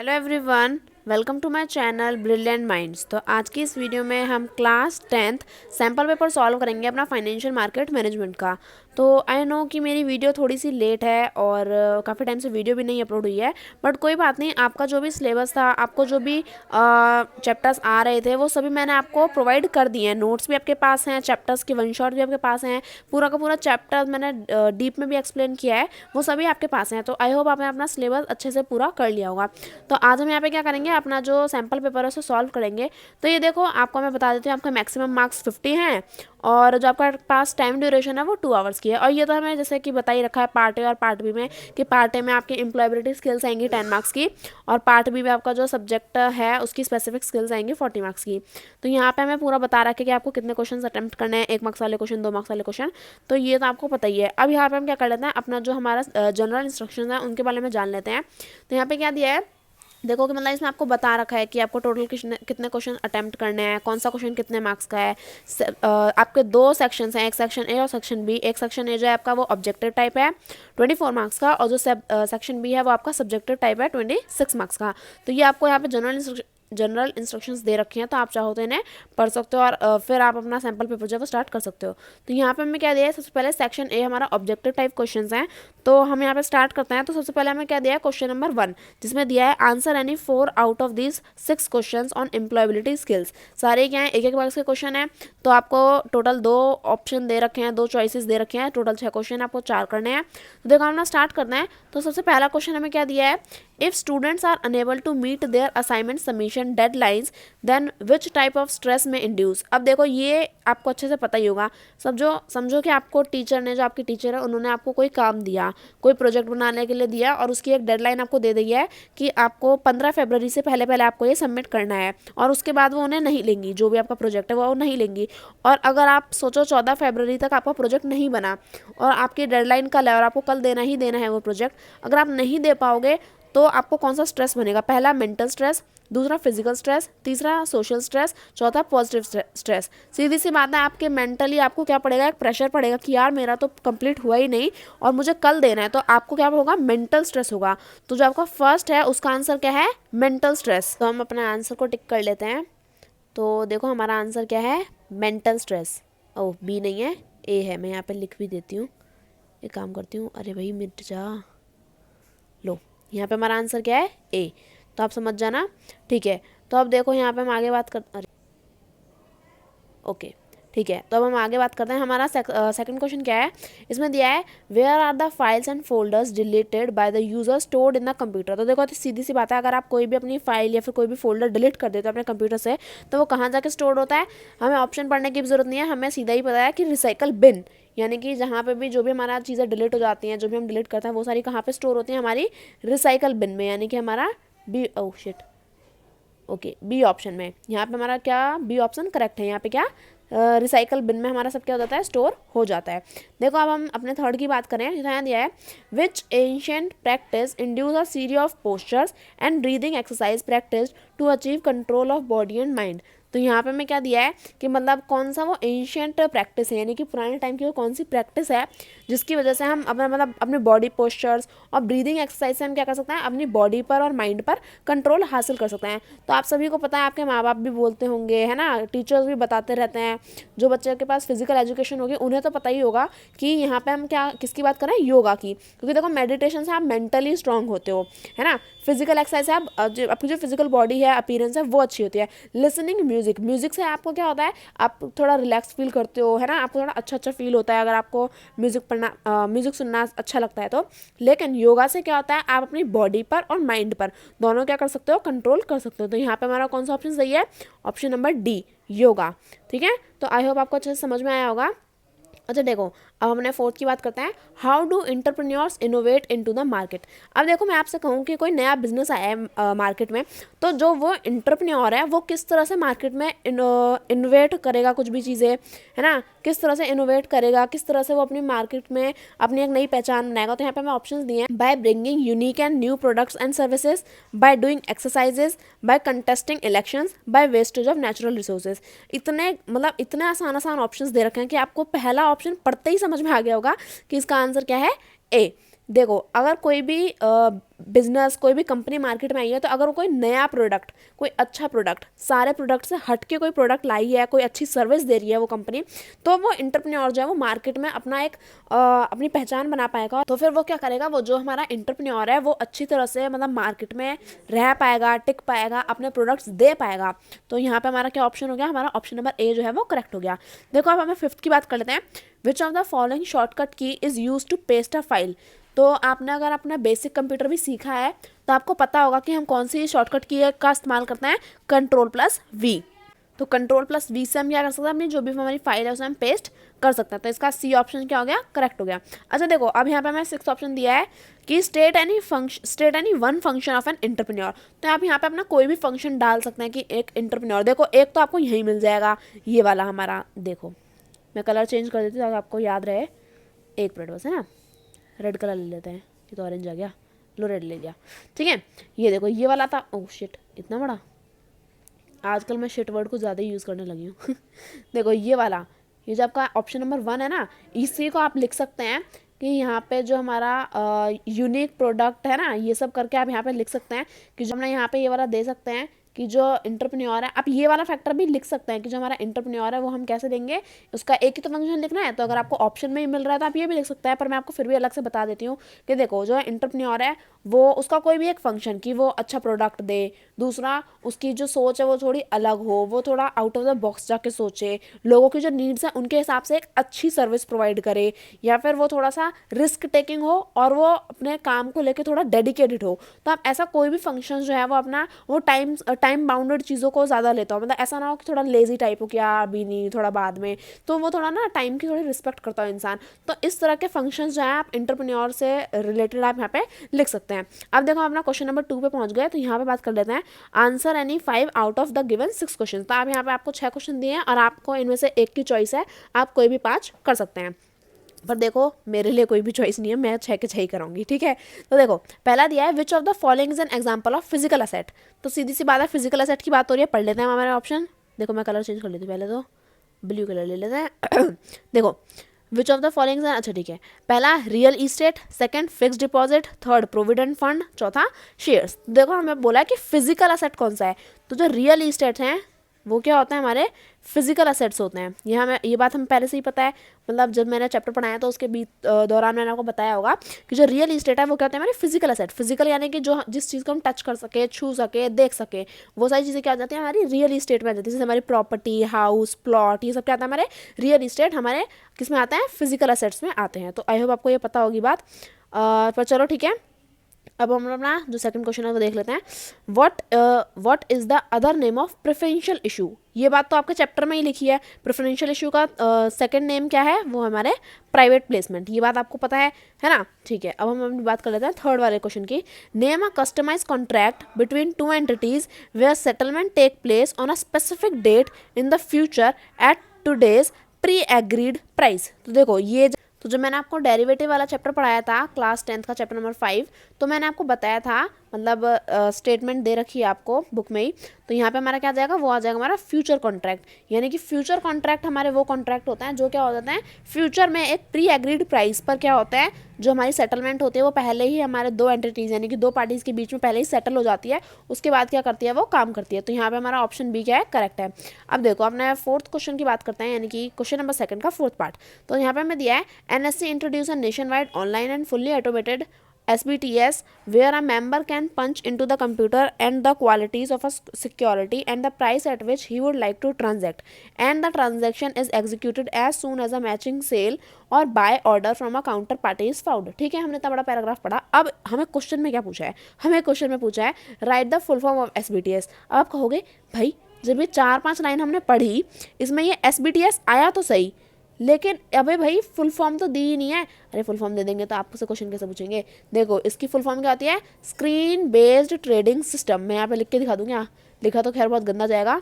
Hello everyone, welcome to my channel brilliant minds. तो आज की इस वीडियो में हम class 10th sample paper solve करेंगे अपना फाइनेंशियल मार्केट मैनेजमेंट का। तो आई नो कि मेरी वीडियो थोड़ी सी लेट है और काफ़ी टाइम से वीडियो भी नहीं अपलोड हुई है, बट कोई बात नहीं। आपका जो भी सिलेबस था, आपको जो भी चैप्टर्स आ रहे थे, वो सभी मैंने आपको प्रोवाइड कर दिए हैं। नोट्स भी आपके पास हैं, चैप्टर्स के वन शॉट भी आपके पास हैं, पूरा का पूरा चैप्टर मैंने डीप में भी एक्सप्लेन किया है, वो सभी आपके पास हैं। तो आई होप आपने अपना सिलेबस अच्छे से पूरा कर लिया होगा। तो आज हम यहाँ पे क्या करेंगे, अपना जो सैम्पल पेपर है उसे सॉल्व करेंगे। तो ये देखो, आपको मैं बता देती हूँ, आपका मैक्सिमम मार्क्स 50 हैं और जो आपका पास टाइम ड्यूरेशन है वो 2 आवर्स की है। और ये तो हमें जैसे कि बता ही रखा है पार्ट ए और पार्ट बी में, कि पार्ट ए में आपकी एम्प्लॉयबिलिटी स्किल्स आएंगी 10 मार्क्स की, और पार्ट बी में आपका जो सब्जेक्ट है उसकी स्पेसिफिक स्किल्स आएंगी 40 मार्क्स की। तो यहाँ पे हमें पूरा बता रखा है कि आपको कितने क्वेश्चन अटेम्प्ट करने हैं, 1 मार्क्स वाले क्वेश्चन, 2 मार्क्स वाले क्वेश्चन। तो ये तो आपको पता ही है। अब यहाँ पे हम क्या कर लेते हैं, अपना जो हमारा जनरल इंस्ट्रक्शन है उनके बारे में जान लेते हैं। तो यहाँ पे क्या दिया है, देखो कि मतलब इसमें आपको बता रखा है कि आपको टोटल कितने क्वेश्चन अटेम्प्ट करने हैं, कौन सा क्वेश्चन कितने मार्क्स का है। आपके 2 सेक्शंस हैं, एक सेक्शन ए और सेक्शन बी। एक सेक्शन ए जो है आपका वो ऑब्जेक्टिव टाइप है 24 मार्क्स का, और जो सेक्शन बी है वो आपका सब्जेक्टिव टाइप है 26 मार्क्स का। तो ये आपको यहाँ पे जनरल इंस्ट्रक्शंस दे रखे हैं, तो आप चाहो तो इन्हें पढ़ सकते हो और फिर आप अपना सैम्पल पेपर जो है वो स्टार्ट कर सकते हो। तो यहाँ पे हमें क्या दिया है, सबसे पहले सेक्शन ए हमारा ऑब्जेक्टिव टाइप क्वेश्चंस हैं। तो हम यहाँ पे स्टार्ट करते हैं। तो सबसे पहले हमें क्या दिया है, क्वेश्चन नंबर 1, जिसमें दिया है answer any 4 out of these 6 questions on employability skills. सारे क्या हैं, एक मार्क्स के क्वेश्चन है। तो आपको टोटल 2 ऑप्शन दे रखे हैं, 2 चॉइसेस दे रखे हैं, टोटल 6 क्वेश्चन आपको 4 करने हैं। तो देखो, हम ना स्टार्ट करते हैं। तो सबसे पहला क्वेश्चन हमें क्या दिया है, if students are unable to meet their assignment submission deadlines then which type of stress में इंड्यूस। अब देखो, ये आपको अच्छे से पता ही होगा। समझो कि आपको टीचर ने, जो आपकी टीचर है, उन्होंने आपको कोई काम दिया, कोई प्रोजेक्ट बनाने के लिए दिया, और उसकी एक डेडलाइन आपको दे दी है कि आपको 15 फरवरी से पहले पहले आपको ये सबमिट करना है, और उसके बाद वो उन्हें नहीं लेंगी, जो भी आपका प्रोजेक्ट है वो नहीं लेंगी। और अगर आप सोचो 14 फरवरी तक आपका प्रोजेक्ट नहीं बना और आपकी डेडलाइन कल है और आपको कल देना ही देना है वो प्रोजेक्ट, अगर आप नहीं दे पाओगे तो आपको कौन सा स्ट्रेस बनेगा। पहला मेंटल स्ट्रेस, दूसरा फिजिकल स्ट्रेस, तीसरा सोशल स्ट्रेस, चौथा पॉजिटिव स्ट्रेस। सीधी सी बात है, आपके मेंटली आपको क्या पड़ेगा, एक प्रेशर पड़ेगा कि यार मेरा तो कंप्लीट हुआ ही नहीं और मुझे कल देना है। तो आपको क्या होगा, मेंटल स्ट्रेस होगा। तो जो आपका फर्स्ट है उसका आंसर क्या है, मेंटल स्ट्रेस। तो हम अपने आंसर को टिक कर लेते हैं। तो देखो, हमारा आंसर क्या है, मेंटल स्ट्रेस। ओह, बी नहीं है, ए है। मैं यहाँ पे लिख भी देती हूँ, एक काम करती हूँ। अरे भाई मिट जा, लो, यहाँ पे हमारा आंसर क्या है, ए। तो आप समझ जाना, ठीक है। तो अब देखो, यहाँ पे हम आगे बात कर, अरे ओके, ठीक है। तो अब हम आगे बात करते हैं। हमारा सेकंड क्वेश्चन क्या है, इसमें दिया है where are the files and folders deleted by the user stored in the computer. तो देखो, तो सीधी सी बात है, अगर आप कोई भी अपनी फाइल या फिर कोई भी फोल्डर डिलीट कर देते हो अपने कंप्यूटर से, तो वो कहाँ जाके स्टोर होता है। हमें ऑप्शन पढ़ने की भी जरूरत नहीं है, हमें सीधा ही पता है कि रिसाइकल बिन, यानी कि जहाँ पे भी जो भी हमारा चीज़ें डिलीट हो जाती हैं, जो भी हम डिलीट करते हैं, वो सारी कहाँ पे स्टोर होती हैं, हमारी रिसाइकल बिन में, यानी कि हमारा B, oh shit, okay, B option में। यहाँ पे हमारा क्या, बी ऑप्शन करेक्ट है। यहाँ पे क्या, रिसाइकल बिन में हमारा सब क्या हो जाता है, स्टोर हो जाता है। देखो, अब हम अपने थर्ड की बात करें। यहाँ दिया है which ancient practice induce a series of postures and breathing exercise practice to achieve control of body and mind. तो यहाँ पे मैं क्या दिया है कि मतलब कौन सा वो एंशिएंट प्रैक्टिस है, यानी कि पुराने टाइम की वो कौन सी प्रैक्टिस है जिसकी वजह से हम अपना मतलब अपने बॉडी पोस्चर्स और ब्रीदिंग एक्सरसाइज से हम क्या कर सकते हैं, अपनी बॉडी पर और माइंड पर कंट्रोल हासिल कर सकते हैं। तो आप सभी को पता है, आपके माँ बाप भी बोलते होंगे, है ना, टीचर्स भी बताते रहते हैं। जो बच्चे के पास फिजिकल एजुकेशन होगी उन्हें तो पता ही होगा कि यहाँ पे हम क्या, किसकी बात करें, योगा की। क्योंकि देखो, मेडिटेशन से आप मेंटली स्ट्रांग होते हो, है ना। फिजिकल एक्सरसाइज से आप आपकी जो फिजिकल बॉडी है, अपीयरेंस है, वो अच्छी होती है। लिसनिंग म्यूजिक से आपको क्या होता है, आप थोड़ा रिलैक्स फील करते हो, है ना, आपको थोड़ा अच्छा फील होता है अगर आपको म्यूजिक सुनना अच्छा लगता है तो। लेकिन योगा से क्या होता है, आप अपनी बॉडी पर और माइंड पर दोनों क्या कर सकते हो, कंट्रोल कर सकते हो। तो यहाँ पे हमारा कौन सा ऑप्शन सही है, ऑप्शन नंबर डी, योगा। ठीक है, तो आई होप आपको अच्छे से समझ में आया होगा। अच्छा देखो, अब हमने फोर्थ की बात करते हैं, how do entrepreneurs innovate into the market. अब देखो, मैं आपसे कहूँ कि कोई नया बिजनेस आया है मार्केट में, तो जो वो एंटरप्रेन्योर है वो किस तरह से मार्केट में इनोवेट करेगा कुछ भी चीज़ें, है ना, किस तरह से इनोवेट करेगा, किस तरह से वो अपनी मार्केट में अपनी एक नई पहचान बनाएगा। तो यहाँ पे हमें ऑप्शंस दिए हैं, by bringing unique and new products and services, by doing exercises, by contesting elections, by wastage of natural resources. इतने आसान ऑप्शंस दे रखे हैं कि आपको पहला ऑप्शन पढ़ते ही समझ में आ गया होगा कि इसका आंसर क्या है, ए। देखो अगर कोई भी बिजनेस, कोई भी कंपनी मार्केट में आई है, तो अगर वो कोई नया प्रोडक्ट, कोई अच्छा प्रोडक्ट, सारे प्रोडक्ट से हट के कोई प्रोडक्ट लाई है, कोई अच्छी सर्विस दे रही है वो कंपनी, तो वो इंटरप्रेन्योर जो है वो मार्केट में अपना एक अपनी पहचान बना पाएगा। तो फिर वो क्या करेगा, वो जो हमारा इंटरप्रेन्योर है वो अच्छी तरह से मतलब मार्केट में रह पाएगा, टिक पाएगा, अपने प्रोडक्ट्स दे पाएगा। तो यहाँ पे हमारा क्या ऑप्शन हो गया, हमारा ऑप्शन नंबर ए जो है वो करेक्ट हो गया। देखो अब हमें फिफ्थ की बात कर लेते हैं। Which of the following shortcut key is use to paste a file. तो आपने अगर अपना बेसिक कंप्यूटर भी सीखा है तो आपको पता होगा कि हम कौन सी शॉर्टकट की का इस्तेमाल करते हैं, कंट्रोल+V। तो कंट्रोल+V से हम क्या कर सकते हैं, अपनी जो भी हमारी फाइल है उसे हम पेस्ट कर सकते हैं। तो इसका सी ऑप्शन क्या हो गया, करेक्ट हो गया। अच्छा देखो अब यहाँ पे हमें सिक्स ऑप्शन दिया है कि state any one function of an entrepreneur. तो आप यहाँ पे अपना कोई भी फंक्शन डाल सकते हैं कि एक एंटरप्रेन्योर, देखो एक तो आपको यही मिल जाएगा, ये वाला हमारा, देखो मैं कलर चेंज कर देती हूँ ताकि आपको याद रहे। एक मिनट बस है ना, रेड कलर ले लेते हैं, ये तो ऑरेंज आ गया, लो रेड ले लिया, ठीक है। ये देखो ये वाला था, ओह शिट इतना बड़ा, आजकल मैं शिट वर्ड को ज़्यादा यूज़ करने लगी हूँ देखो ये वाला, ये जो आपका ऑप्शन नंबर 1 है ना, इसी को आप लिख सकते हैं कि यहाँ पे जो हमारा यूनिक प्रोडक्ट है ना, ये सब करके आप यहाँ पे लिख सकते हैं कि जो हमने यहाँ पे ये वाला दे सकते हैं कि जो इंटरप्रेन्योर है, आप ये वाला फैक्टर भी लिख सकते हैं कि जो हमारा इंटरप्रेन्योर है वो हम कैसे देंगे, उसका एक ही तो फंक्शन लिखना है। तो अगर आपको ऑप्शन में ही मिल रहा है तो आप ये भी लिख सकते हैं, पर मैं आपको फिर भी अलग से बता देती हूँ कि देखो जो इंटरप्रेन्योर है वो उसका कोई भी एक फंक्शन कि वो अच्छा प्रोडक्ट दे, दूसरा उसकी जो सोच है वो थोड़ी अलग हो, वो थोड़ा आउट ऑफ द बॉक्स जाके सोचे, लोगों की जो नीड्स है उनके हिसाब से एक अच्छी सर्विस प्रोवाइड करे, या फिर वो थोड़ा सा रिस्क टेकिंग हो और वो अपने काम को लेके थोड़ा डेडिकेटेड हो। तो आप ऐसा कोई भी फंक्शन जो है वो अपना वो टाइम बाउंडेड चीज़ों को ज़्यादा लेता हो, मतलब ऐसा ना हो कि थोड़ा लेजी टाइप हो कि यार अभी नहीं थोड़ा बाद में, तो वो थोड़ा ना टाइम की थोड़ी रिस्पेक्ट करता हो इंसान। तो इस तरह के फंक्शंस जो है आप इंटरप्रेन्योर से रिलेटेड आप यहाँ पे लिख सकते हैं। अब देखो अपना क्वेश्चन नंबर 2 पे पहुंच गए, तो यहाँ पे बात कर लेते हैं answer any 5 out of the given 6 question. तो आप यहाँ पे आपको 6 क्वेश्चन दिए हैं और आपको इनमें से एक की चॉइस है, आप कोई भी 5 कर सकते हैं। पर देखो मेरे लिए कोई भी चॉइस नहीं है, मैं 6 के 6 ही कराऊंगी, ठीक है। तो देखो पहला दिया है विच of the following is an example of physical asset. तो सीधी सी बात है, फिजिकल असेट की बात हो रही है, पढ़ लेते हैं हमारे ऑप्शन। देखो मैं कलर चेंज कर लेती हूँ, पहले तो ब्लू कलर ले लेते हैं देखो विच ऑफ द फॉलोइंग, अच्छा ठीक है, पहला real estate, second fix deposit, third provident fund, चौथा शेयर्स। देखो हमें बोला है कि फिजिकल असेट कौन सा है, तो जो रियल इस्टेट है वो क्या होता है, हमारे फिजिकल असेट्स होते हैं। ये हमें ये बात हमें पहले से ही पता है, मतलब जब मैंने चैप्टर पढ़ाया तो उसके बीच दौरान मैंने आपको बताया होगा कि जो रियल इस्टेट है वो क्या होता है, हमारे फिजिकल असेट। फिजिकल यानी कि जो जिस चीज़ को हम टच कर सके, छू सके, देख सके, वो सारी चीज़ें क्या हो जाती हैं, हमारी रियल इस्टेट में आ जाती है। जैसे हमारी प्रॉपर्टी, हाउस, प्लॉट, ये सब क्या आता है, हमारे रियल इस्टेट हमारे किस में आता है, फिजिकल असेट्स में आते हैं। तो आई होप आपको ये पता होगी बात। पर चलो ठीक है, अब हम अपना जो सेकंड क्वेश्चन है वो देख लेते हैं। What is the other name of preferential issue. ये बात तो आपके चैप्टर में ही लिखी है, प्रेफरेंशियल इशू का सेकंड नेम क्या है, वो हमारे प्राइवेट प्लेसमेंट, ये बात आपको पता है ना, ठीक है। अब हम अपनी बात कर लेते हैं थर्ड वाले क्वेश्चन की। Name a customize contract between two entities where settlement take place on a specific date in the future at today's pre agreed price. तो देखो ये तो जो मैंने आपको डेरिवेटिव वाला चैप्टर पढ़ाया था क्लास 10th का चैप्टर नंबर 5, तो मैंने आपको बताया था, मतलब स्टेटमेंट दे रखी है आपको बुक में ही। तो यहाँ पे हमारा क्या आ जाएगा, वो आ जाएगा हमारा फ्यूचर कॉन्ट्रैक्ट। यानी कि फ्यूचर कॉन्ट्रैक्ट हमारे वो कॉन्ट्रैक्ट होते हैं जो क्या हो जाते हैं, फ्यूचर में एक प्री एग्रीड प्राइस पर क्या होता है, जो हमारी सेटलमेंट होती है वो पहले ही हमारे दो एंटिटीज़ यानी कि दो पार्टीज़ के बीच में पहले ही सेटल हो जाती है, उसके बाद क्या करती है, वो काम करती है। तो यहाँ पे हमारा ऑप्शन बी क्या है, करेक्ट है। अब देखो अपने फोर्थ क्वेश्चन की बात करते हैं, यानी कि क्वेश्चन नंबर 2 का फोर्थ पार्ट। तो यहाँ पे हमें दिया है NSC introduce a nation wide online and fully automated SBTS where a member can punch into the computer and the qualities of a security and the price at which he would like to transact, and the transaction is executed as soon as a matching sale or buy order from a counterparty is found। ठीक है, हमने इतना बड़ा paragraph पढ़ा। अब हमें question में क्या पूछा है, हमें क्वेश्चन में पूछा है right the full form of SBTS। अब आप कहोगे भाई जब ये 4-5 लाइन हमने पढ़ी, इसमें ये SBTS आया तो सही, लेकिन अबे भाई फुल फॉर्म तो दी ही नहीं है। अरे फुल फॉर्म दे देंगे तो आपसे क्वेश्चन कैसे पूछेंगे। देखो इसकी फुल फॉर्म क्या होती है, स्क्रीन बेस्ड ट्रेडिंग सिस्टम। मैं यहाँ पे लिख के दिखा दूँगी, यहाँ लिखा तो खैर बहुत गंदा जाएगा,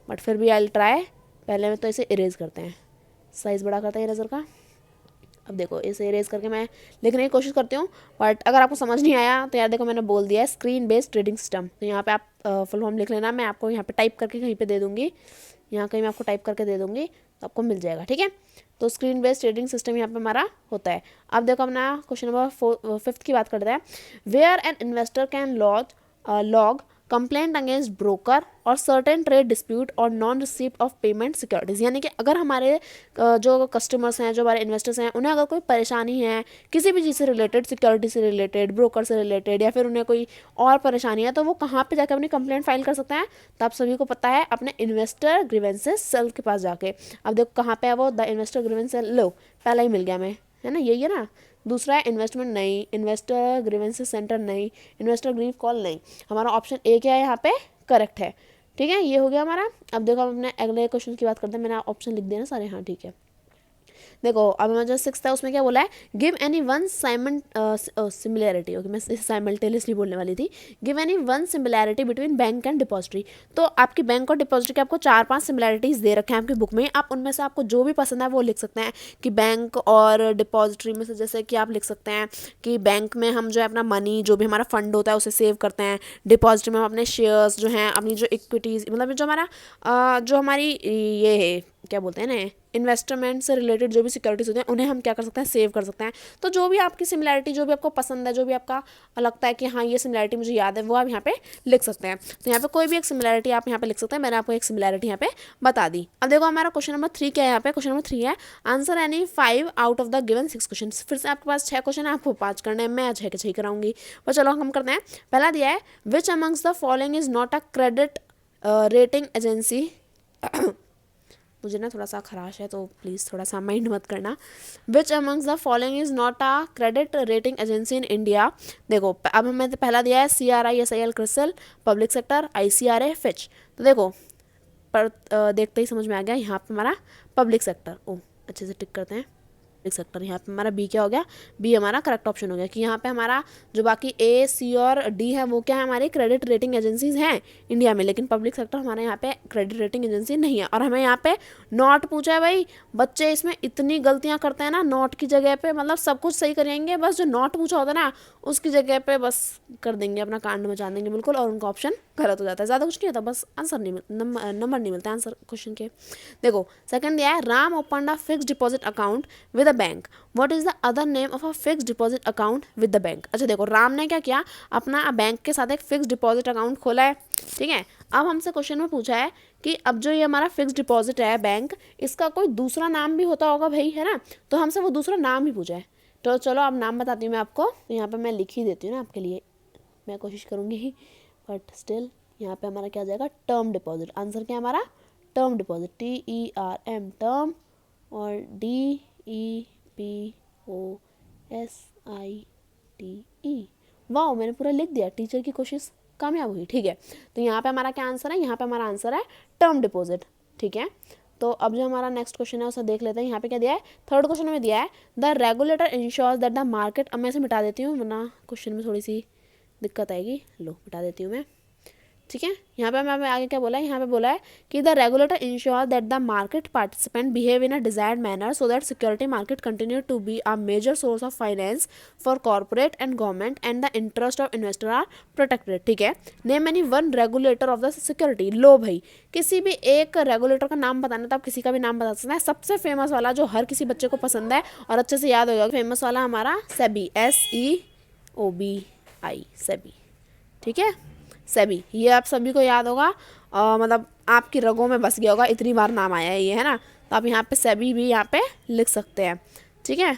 बट फिर भी आई ट्राई। पहले में तो इसे इरेज करते हैं, साइज़ बड़ा करते हैं इरेजर का। अब देखो इसे इरेज करके मैं लिखने की कोशिश करती हूँ, बट अगर आपको समझ नहीं आया तो यार देखो मैंने बोल दिया है स्क्रीन बेस्ड ट्रेडिंग सिस्टम। तो यहाँ पे आप फुल फॉर्म लिख लेना, मैं आपको यहाँ पे टाइप करके कहीं पे दे दूँगी, यहाँ कहीं मैं आपको टाइप करके दे दूँगी, तो आपको मिल जाएगा, ठीक है। तो स्क्रीन बेस्ड ट्रेडिंग सिस्टम यहाँ पे हमारा होता है। अब देखो अपना क्वेश्चन नंबर 5 की बात करते हैं। Where an investor can log complaint against broker और सर्टेन ट्रेड डिस्प्यूट और non receipt of payment securities, यानी कि अगर हमारे जो कस्टमर्स हैं, जो हमारे इन्वेस्टर्स हैं, उन्हें अगर कोई परेशानी है किसी भी चीज़ से रिलेटेड, सिक्योरिटी से रिलेटेड, ब्रोकर से रिलेटेड, या फिर उन्हें कोई और परेशानी है, तो वो कहाँ पे जाकर अपनी कंप्लेंट फाइल कर सकते हैं? तो आप सभी को पता है, अपने इन्वेस्टर ग्रीवेंसेस सेल के पास जाके। अब देखो कहाँ पे है वो, द इन्वेस्टर ग्रीवेंस सेल, लो पहला ही मिल गया हमें, है ना, यही है ना। दूसरा है इन्वेस्टमेंट नहीं, इन्वेस्टर ग्रीवेंसेस सेंटर नहीं, इन्वेस्टर ग्रीव कॉल नहीं। हमारा ऑप्शन ए क्या है यहाँ पे? करेक्ट है, ठीक है, ये हो गया हमारा। अब देखो हम अपने अगले क्वेश्चन की बात करते हैं। मैंने ऑप्शन लिख दिया ना सारे, हाँ ठीक है। देखो अब हमारा जो 6 था उसमें क्या बोला है? Give any one similarity, okay मैं साइमल्टेनियसली बोलने वाली थी। Give any one similarity between bank and depository. तो आपकी बैंक और डिपॉजिटरी के आपको 4-5 सिमिलैरिटीज़ दे रखे हैं आपकी बुक में। आप उनमें से आपको जो भी पसंद है वो लिख सकते हैं कि बैंक और डिपॉजिटरी में से, जैसे कि आप लिख सकते हैं कि बैंक में हम जो है अपना मनी, जो भी हमारा फंड होता है उसे सेव करते हैं। डिपॉजिटरी में हम अपने शेयर्स जो हैं, अपनी जो इक्विटीज़, मतलब जो हमारा जो हमारी ये है क्या बोलते हैं ना, इन्वेस्टमेंट से रिलेटेड जो भी सिक्योरिटीज होते हैं उन्हें हम क्या कर सकते हैं? सेव कर सकते हैं। तो जो भी आपकी सिमिलैरिटी, जो भी आपको पसंद है, जो भी आपका लगता है कि हाँ ये सिमिलैरिटी मुझे याद है, वो आप यहाँ पे लिख सकते हैं। तो यहाँ पे कोई भी एक सिमिलैरिटी आप यहाँ पे लिख सकते हैं। मैंने आपको एक सिमिलैरिटी यहाँ पे बता दी। अब देखो हमारा क्वेश्चन नंबर 3 क्या है? यहाँ पे क्वेश्चन नंबर 3 है, answer any 5 out of the given 6 question. फिर से आपके पास 6 क्वेश्चन है, आपको 5 करने हैं, मैं 6 के 6 कराऊंगी। पर चलो हम करते हैं। पहला दिया है, विच amongst the following is not a credit rating agency. मुझे ना थोड़ा सा खराश है, तो प्लीज़ थोड़ा सा माइंड मत करना। विच amongst the following is not a credit rating agency in India. देखो अब हमें तो पहला दिया है CRISIL CRISIL, public sector, ICRA, Fitch. तो देखो पर देखते ही समझ में आ गया, यहाँ पे हमारा पब्लिक सेक्टर, ओ अच्छे से टिक करते हैं, पब्लिक सेक्टर। यहाँ पे हमारा बी क्या हो गया? बी हमारा करेक्ट ऑप्शन हो गया, कि यहाँ पे हमारा जो बाकी A, C और D है वो क्या है? हमारी क्रेडिट रेटिंग एजेंसीज हैं इंडिया में, लेकिन पब्लिक सेक्टर हमारे यहाँ पे क्रेडिट रेटिंग एजेंसी नहीं है। और हमें यहाँ पे नॉट पूछा है। भाई बच्चे इसमें इतनी गलतियाँ करते हैं ना, नॉट की जगह पे मतलब सब कुछ सही करेंगे, बस जो नॉट पूछा होता है ना उसकी जगह पे बस कर देंगे, अपना कांड मचा देंगे बिल्कुल, और उनका ऑप्शन गलत हो जाता है। ज़्यादा कुछ नहीं होता, बस आंसर नहीं नंबर नहीं मिलता आंसर क्वेश्चन के। देखो सेकंड दिया है, Ram open a fix deposit account with a bank, what is the other name of a fix deposit account with the bank. अच्छा देखो राम ने क्या किया, अपना बैंक के साथ एक फिक्स डिपॉजिट अकाउंट खोला है, ठीक है। अब हमसे क्वेश्चन में पूछा है कि अब जो ये हमारा फिक्स डिपॉजिट है बैंक, इसका कोई दूसरा नाम भी होता होगा भाई, है ना। तो हमसे वो दूसरा नाम ही पूछा है। तो चलो अब नाम बताती हूँ मैं आपको। तो यहाँ पे मैं लिख ही देती हूँ ना आपके लिए, मैं कोशिश करूँगी ही, बट स्टिल यहाँ पे हमारा क्या आ जाएगा? Term deposit. आंसर क्या है हमारा? टर्म डिपॉजिट, TERM टर्म, और DEPOSITE। वाह मैंने पूरा लिख दिया, टीचर की कोशिश कामयाब हुई, ठीक है। तो यहाँ पे हमारा क्या आंसर है? यहाँ पे हमारा आंसर है टर्म डिपॉजिट, ठीक है। तो अब जो हमारा नेक्स्ट क्वेश्चन है उसे देख लेते हैं। यहाँ पे क्या दिया है? थर्ड क्वेश्चन में दिया है, the regulator ensures that the market. अब मैं इसे मिटा देती हूँ वरना क्वेश्चन में थोड़ी सी दिक्कत आएगी। लो मिटा देती हूँ मैं, ठीक है। यहाँ पे मैं आगे क्या बोला है? यहाँ पे बोला है कि the regulator ensure that the market participant behave in a desired manner so that security market continue to be a major source of finance for corporate and government and the interest of investor are protected, ठीक है। Name any one regulator of the security. लो भाई किसी भी एक regulator का नाम बताना, तो आप किसी का भी नाम बता सकते हैं। सबसे फेमस वाला जो हर किसी बच्चे को पसंद है और अच्छे से याद होगा, फेमस वाला हमारा सेबी, SEOBI, सेबी, ठीक है। सेबी, ये आप सभी को याद होगा, मतलब आपकी रगों में बस गया होगा, इतनी बार नाम आया है ये, है ना। तो आप यहाँ पे सेबी भी यहाँ पे लिख सकते हैं, ठीक है।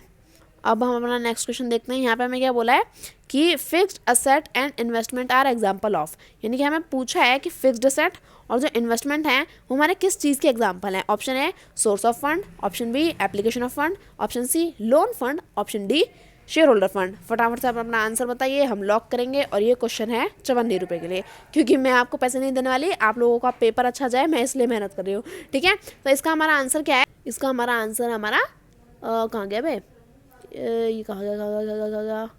अब हम अपना नेक्स्ट क्वेश्चन देखते हैं। यहाँ पे हमें क्या बोला है कि fixed asset and investment are example of, यानी कि हमें पूछा है कि फिक्स्ड असेट और जो इन्वेस्टमेंट है वो हमारे किस चीज़ के एग्जाम्पल हैं। Option A source of fund, option B application of fund, option C loan fund, option D share holder fund. फटाफट से आप अपना आंसर बताइए, हम लॉक करेंगे। और ये क्वेश्चन है 54 रुपये के लिए, क्योंकि मैं आपको पैसे नहीं देने वाली, आप लोगों का पेपर अच्छा जाए मैं इसलिए मेहनत कर रही हूँ, ठीक है। तो इसका हमारा आंसर क्या है? इसका हमारा आंसर हमारा कहाँ गया भाई, ये कहाँ गया?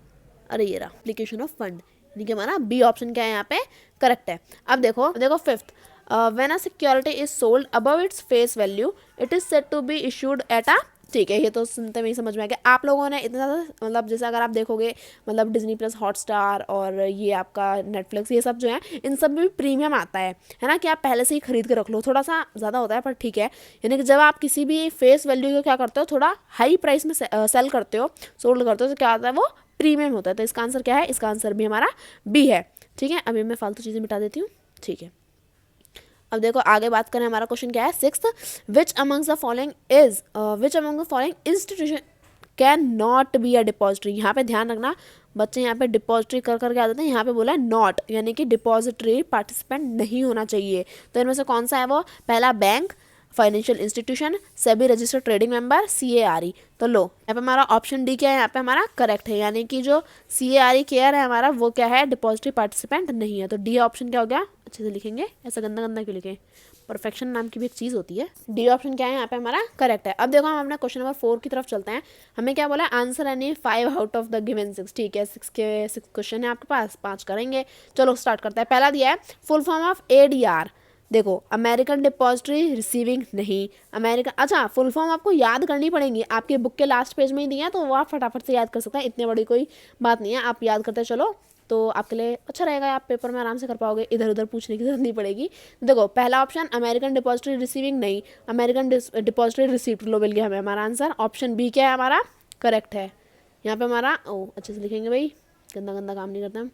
अरे ये रहा, एप्लीकेशन ऑफ फंड, यानी कि हमारा बी ऑप्शन क्या है यहाँ पे? करेक्ट है। अब देखो fifth, when a security is sold above its face value it is said to be issued at a ठीक है, ये तो सुनते में ही समझ में आ गया। आप लोगों ने इतना ज़्यादा मतलब जैसे अगर आप देखोगे मतलब डिज्नी प्लस, हॉटस्टार और ये आपका नेटफ्लिक्स, ये सब जो है इन सब में भी प्रीमियम आता है ना, कि आप पहले से ही खरीद के रख लो। थोड़ा सा ज़्यादा होता है पर ठीक है, यानी कि जब आप किसी भी फेस वैल्यू को क्या करते हो, थोड़ा हाई प्राइस में सेल करते हो, सोल्ड करते हो, तो क्या होता है, वो प्रीमियम होता है। तो इसका आंसर क्या है, इसका आंसर भी हमारा बी है। ठीक है, अभी मैं फालतू चीज़ें मिटा देती हूँ। ठीक है, अब देखो आगे बात करें, हमारा क्वेश्चन क्या है, 6th, which amongst the following institution can not be a depository. यहाँ पे ध्यान रखना बच्चे, यहाँ पे डिपॉजिटरी कर करके आ जाते हैं, यहाँ पे बोला है नॉट, यानी कि डिपॉजिटरी पार्टिसिपेंट नहीं होना चाहिए। तो इनमें से कौन सा है वो, पहला bank, financial institution, SEBI registered trading member, CARE। तो लो यहाँ पे हमारा ऑप्शन डी क्या है, यहाँ पे हमारा करेक्ट है, यानी कि जो CARE केयर है हमारा वो क्या है, डिपॉजिटरी पार्टिसिपेंट नहीं है। तो डी ऑप्शन क्या हो गया, अच्छे से लिखेंगे, ऐसा गंदा गंदा क्यों लिखें, परफेक्शन नाम की भी एक चीज़ होती है। डी ऑप्शन क्या है, यहाँ पे हमारा करेक्ट है। अब देखो हम अपना क्वेश्चन नंबर 4 की तरफ चलते हैं। हमें क्या बोला, answer any 5 out of the given 6। ठीक है, 6 क्वेश्चन है आपके पास, 5 करेंगे। चलो स्टार्ट करते हैं। पहला दिया है फुल फॉर्म ऑफ ADR। देखो अमेरिकन डिपॉजिटरी रिसीविंग नहीं, अमेरिकन, अच्छा फुल फॉर्म आपको याद करनी पड़ेगी, आपके बुक के लास्ट पेज में ही दिया है, तो वो आप फटाफट से याद कर सकते हैं, इतनी बड़ी कोई बात नहीं है, आप याद करते चलो तो आपके लिए अच्छा रहेगा, आप पेपर में आराम से कर पाओगे, इधर उधर पूछने की जरूरत नहीं पड़ेगी। देखो पहला ऑप्शन अमेरिकन डिपॉजिटरी रिसीविंग नहीं, अमेरिकन डिपॉजिटरी रिसीव्ड, लो मिल गया हमें हमारा आंसर। ऑप्शन बी क्या है हमारा, करेक्ट है। यहाँ पे हमारा अच्छे से लिखेंगे भाई, गंदा गंदा काम नहीं करते हम।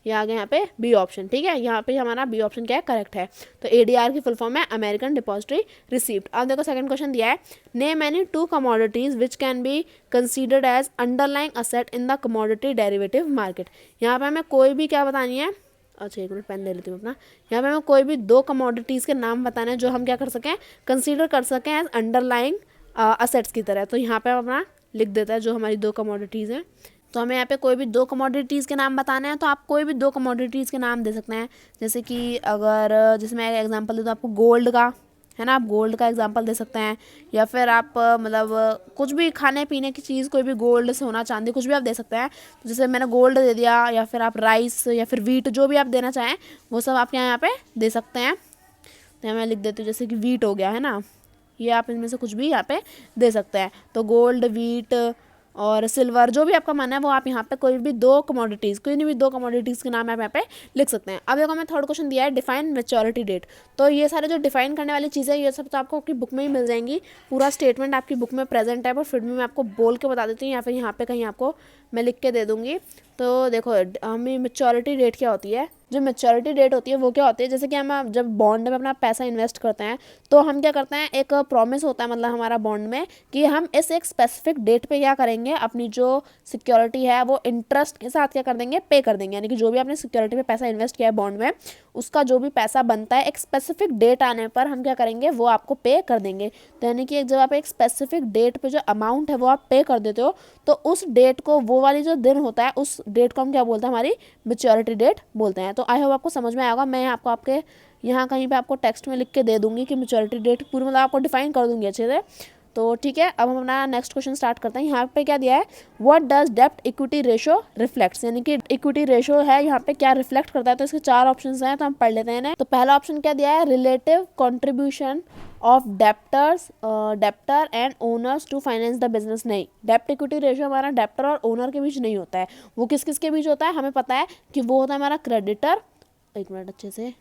ये आ गया यहाँ पे बी ऑप्शन। ठीक है, यहाँ पे हमारा बी ऑप्शन क्या है, करेक्ट है। तो ADR की फुल फॉर्म है अमेरिकन डिपॉजिटरी रिसीव्ड। अब देखो सेकंड क्वेश्चन दिया है, name any 2 commodities which can be considered as underlying asset in the commodity derivative market. यहाँ पे हमें कोई भी क्या बतानी है, अच्छा 1 मिनट पेन ले लेती हूँ अपना। यहाँ पे हमें कोई भी 2 कमोडिटीज़ के नाम बताने हैं जो हम क्या कर सकें, कंसीडर कर सकें एज अंडरलाइंग असेट्स की तरह। तो यहाँ पे हम अपना लिख देता है जो हमारी 2 कमोडिटीज़ हैं। तो हमें यहाँ पे कोई भी 2 कमोडिटीज़ के नाम बताने हैं, तो आप कोई भी 2 कमोडिटीज़ के नाम दे सकते हैं। जैसे कि अगर जैसे मैं एग्जांपल दूँ तो आपको गोल्ड का है ना, आप गोल्ड का एग्जांपल दे सकते हैं, या फिर आप मतलब कुछ भी खाने पीने की चीज़, कोई भी गोल्ड, सोना चांदी, कुछ भी आप दे सकते हैं। तो जैसे मैंने गोल्ड दे दिया, या फिर आप राइस या फिर वीट, जो भी आप देना चाहें वो सब आप यहाँ पे दे सकते हैं। तो मैं लिख देती हूँ, जैसे कि वीट हो गया है ना, ये आप इनमें से कुछ भी यहाँ पे दे सकते हैं। तो गोल्ड, वीट और सिल्वर, जो भी आपका मन है वो आप यहाँ पे कोई भी 2 कमोडिटीज़, कोई नहीं भी 2 कमोडिटीज़ के नाम आप यहाँ पे लिख सकते हैं। अब देखो हमें थर्ड क्वेश्चन दिया है, डिफाइन मैच्योरिटी डेट। तो ये सारे जो डिफाइन करने वाली चीज़ें ये सब तो आपको आपकी बुक में ही मिल जाएंगी, पूरा स्टेटमेंट आपकी बुक में प्रेजेंट है, पर फिर भी मैं आपको बोल के बता देती हूँ, या फिर यहाँ पे कहीं आपको मैं लिख के दे दूँगी। तो देखो हमें मैच्योरिटी डेट क्या होती है, जो मैच्योरिटी डेट होती है वो क्या होती है, जैसे कि हम जब बॉन्ड में अपना पैसा इन्वेस्ट करते हैं तो हम क्या करते हैं, एक प्रॉमिस होता है मतलब हमारा बॉन्ड में कि हम इस एक स्पेसिफिक डेट पे क्या करेंगे, अपनी जो सिक्योरिटी है वो इंटरेस्ट के साथ क्या कर देंगे, पे कर देंगे। यानी कि जो भी आपने सिक्योरिटी पे पैसा इन्वेस्ट किया है बॉन्ड में, उसका जो भी पैसा बनता है एक स्पेसिफिक डेट आने पर हम क्या करेंगे, वो आपको पे कर देंगे। तो यानी कि जब आप एक स्पेसिफिक डेट पे जो अमाउंट है वो आप पे कर देते हो, तो उस डेट को, वो वाली जो दिन होता है उस डेट को हम क्या बोलते हैं, हमारी मैच्योरिटी डेट बोलते हैं। तो आई होप आपको समझ में आएगा। मैं आपको आपके यहाँ कहीं पे आपको टेक्स्ट में लिख के दे दूंगी कि मैच्योरिटी डेट पूरी, मतलब आपको डिफाइन कर दूंगी अच्छे से। तो ठीक है, अब हम अपना नेक्स्ट क्वेश्चन स्टार्ट करते हैं। यहाँ पे क्या दिया है, व्हाट डज डेब्ट इक्विटी रेशियो रिफ्लेक्ट्स, यानी कि इक्विटी रेशियो है यहाँ पे क्या रिफ्लेक्ट करता है। तो इसके 4 ऑप्शंस हैं, तो हम पढ़ लेते हैं। तो पहला ऑप्शन क्या दिया है, relative contribution of debtor and owners to finance the business. नहीं, डेप्ट इक्विटी रेशियो हमारा डेप्टर और ओनर के बीच नहीं होता है, वो किस किस के बीच होता है, हमें पता है कि वो होता है हमारा क्रेडिटर, 1 मिनट अच्छे से,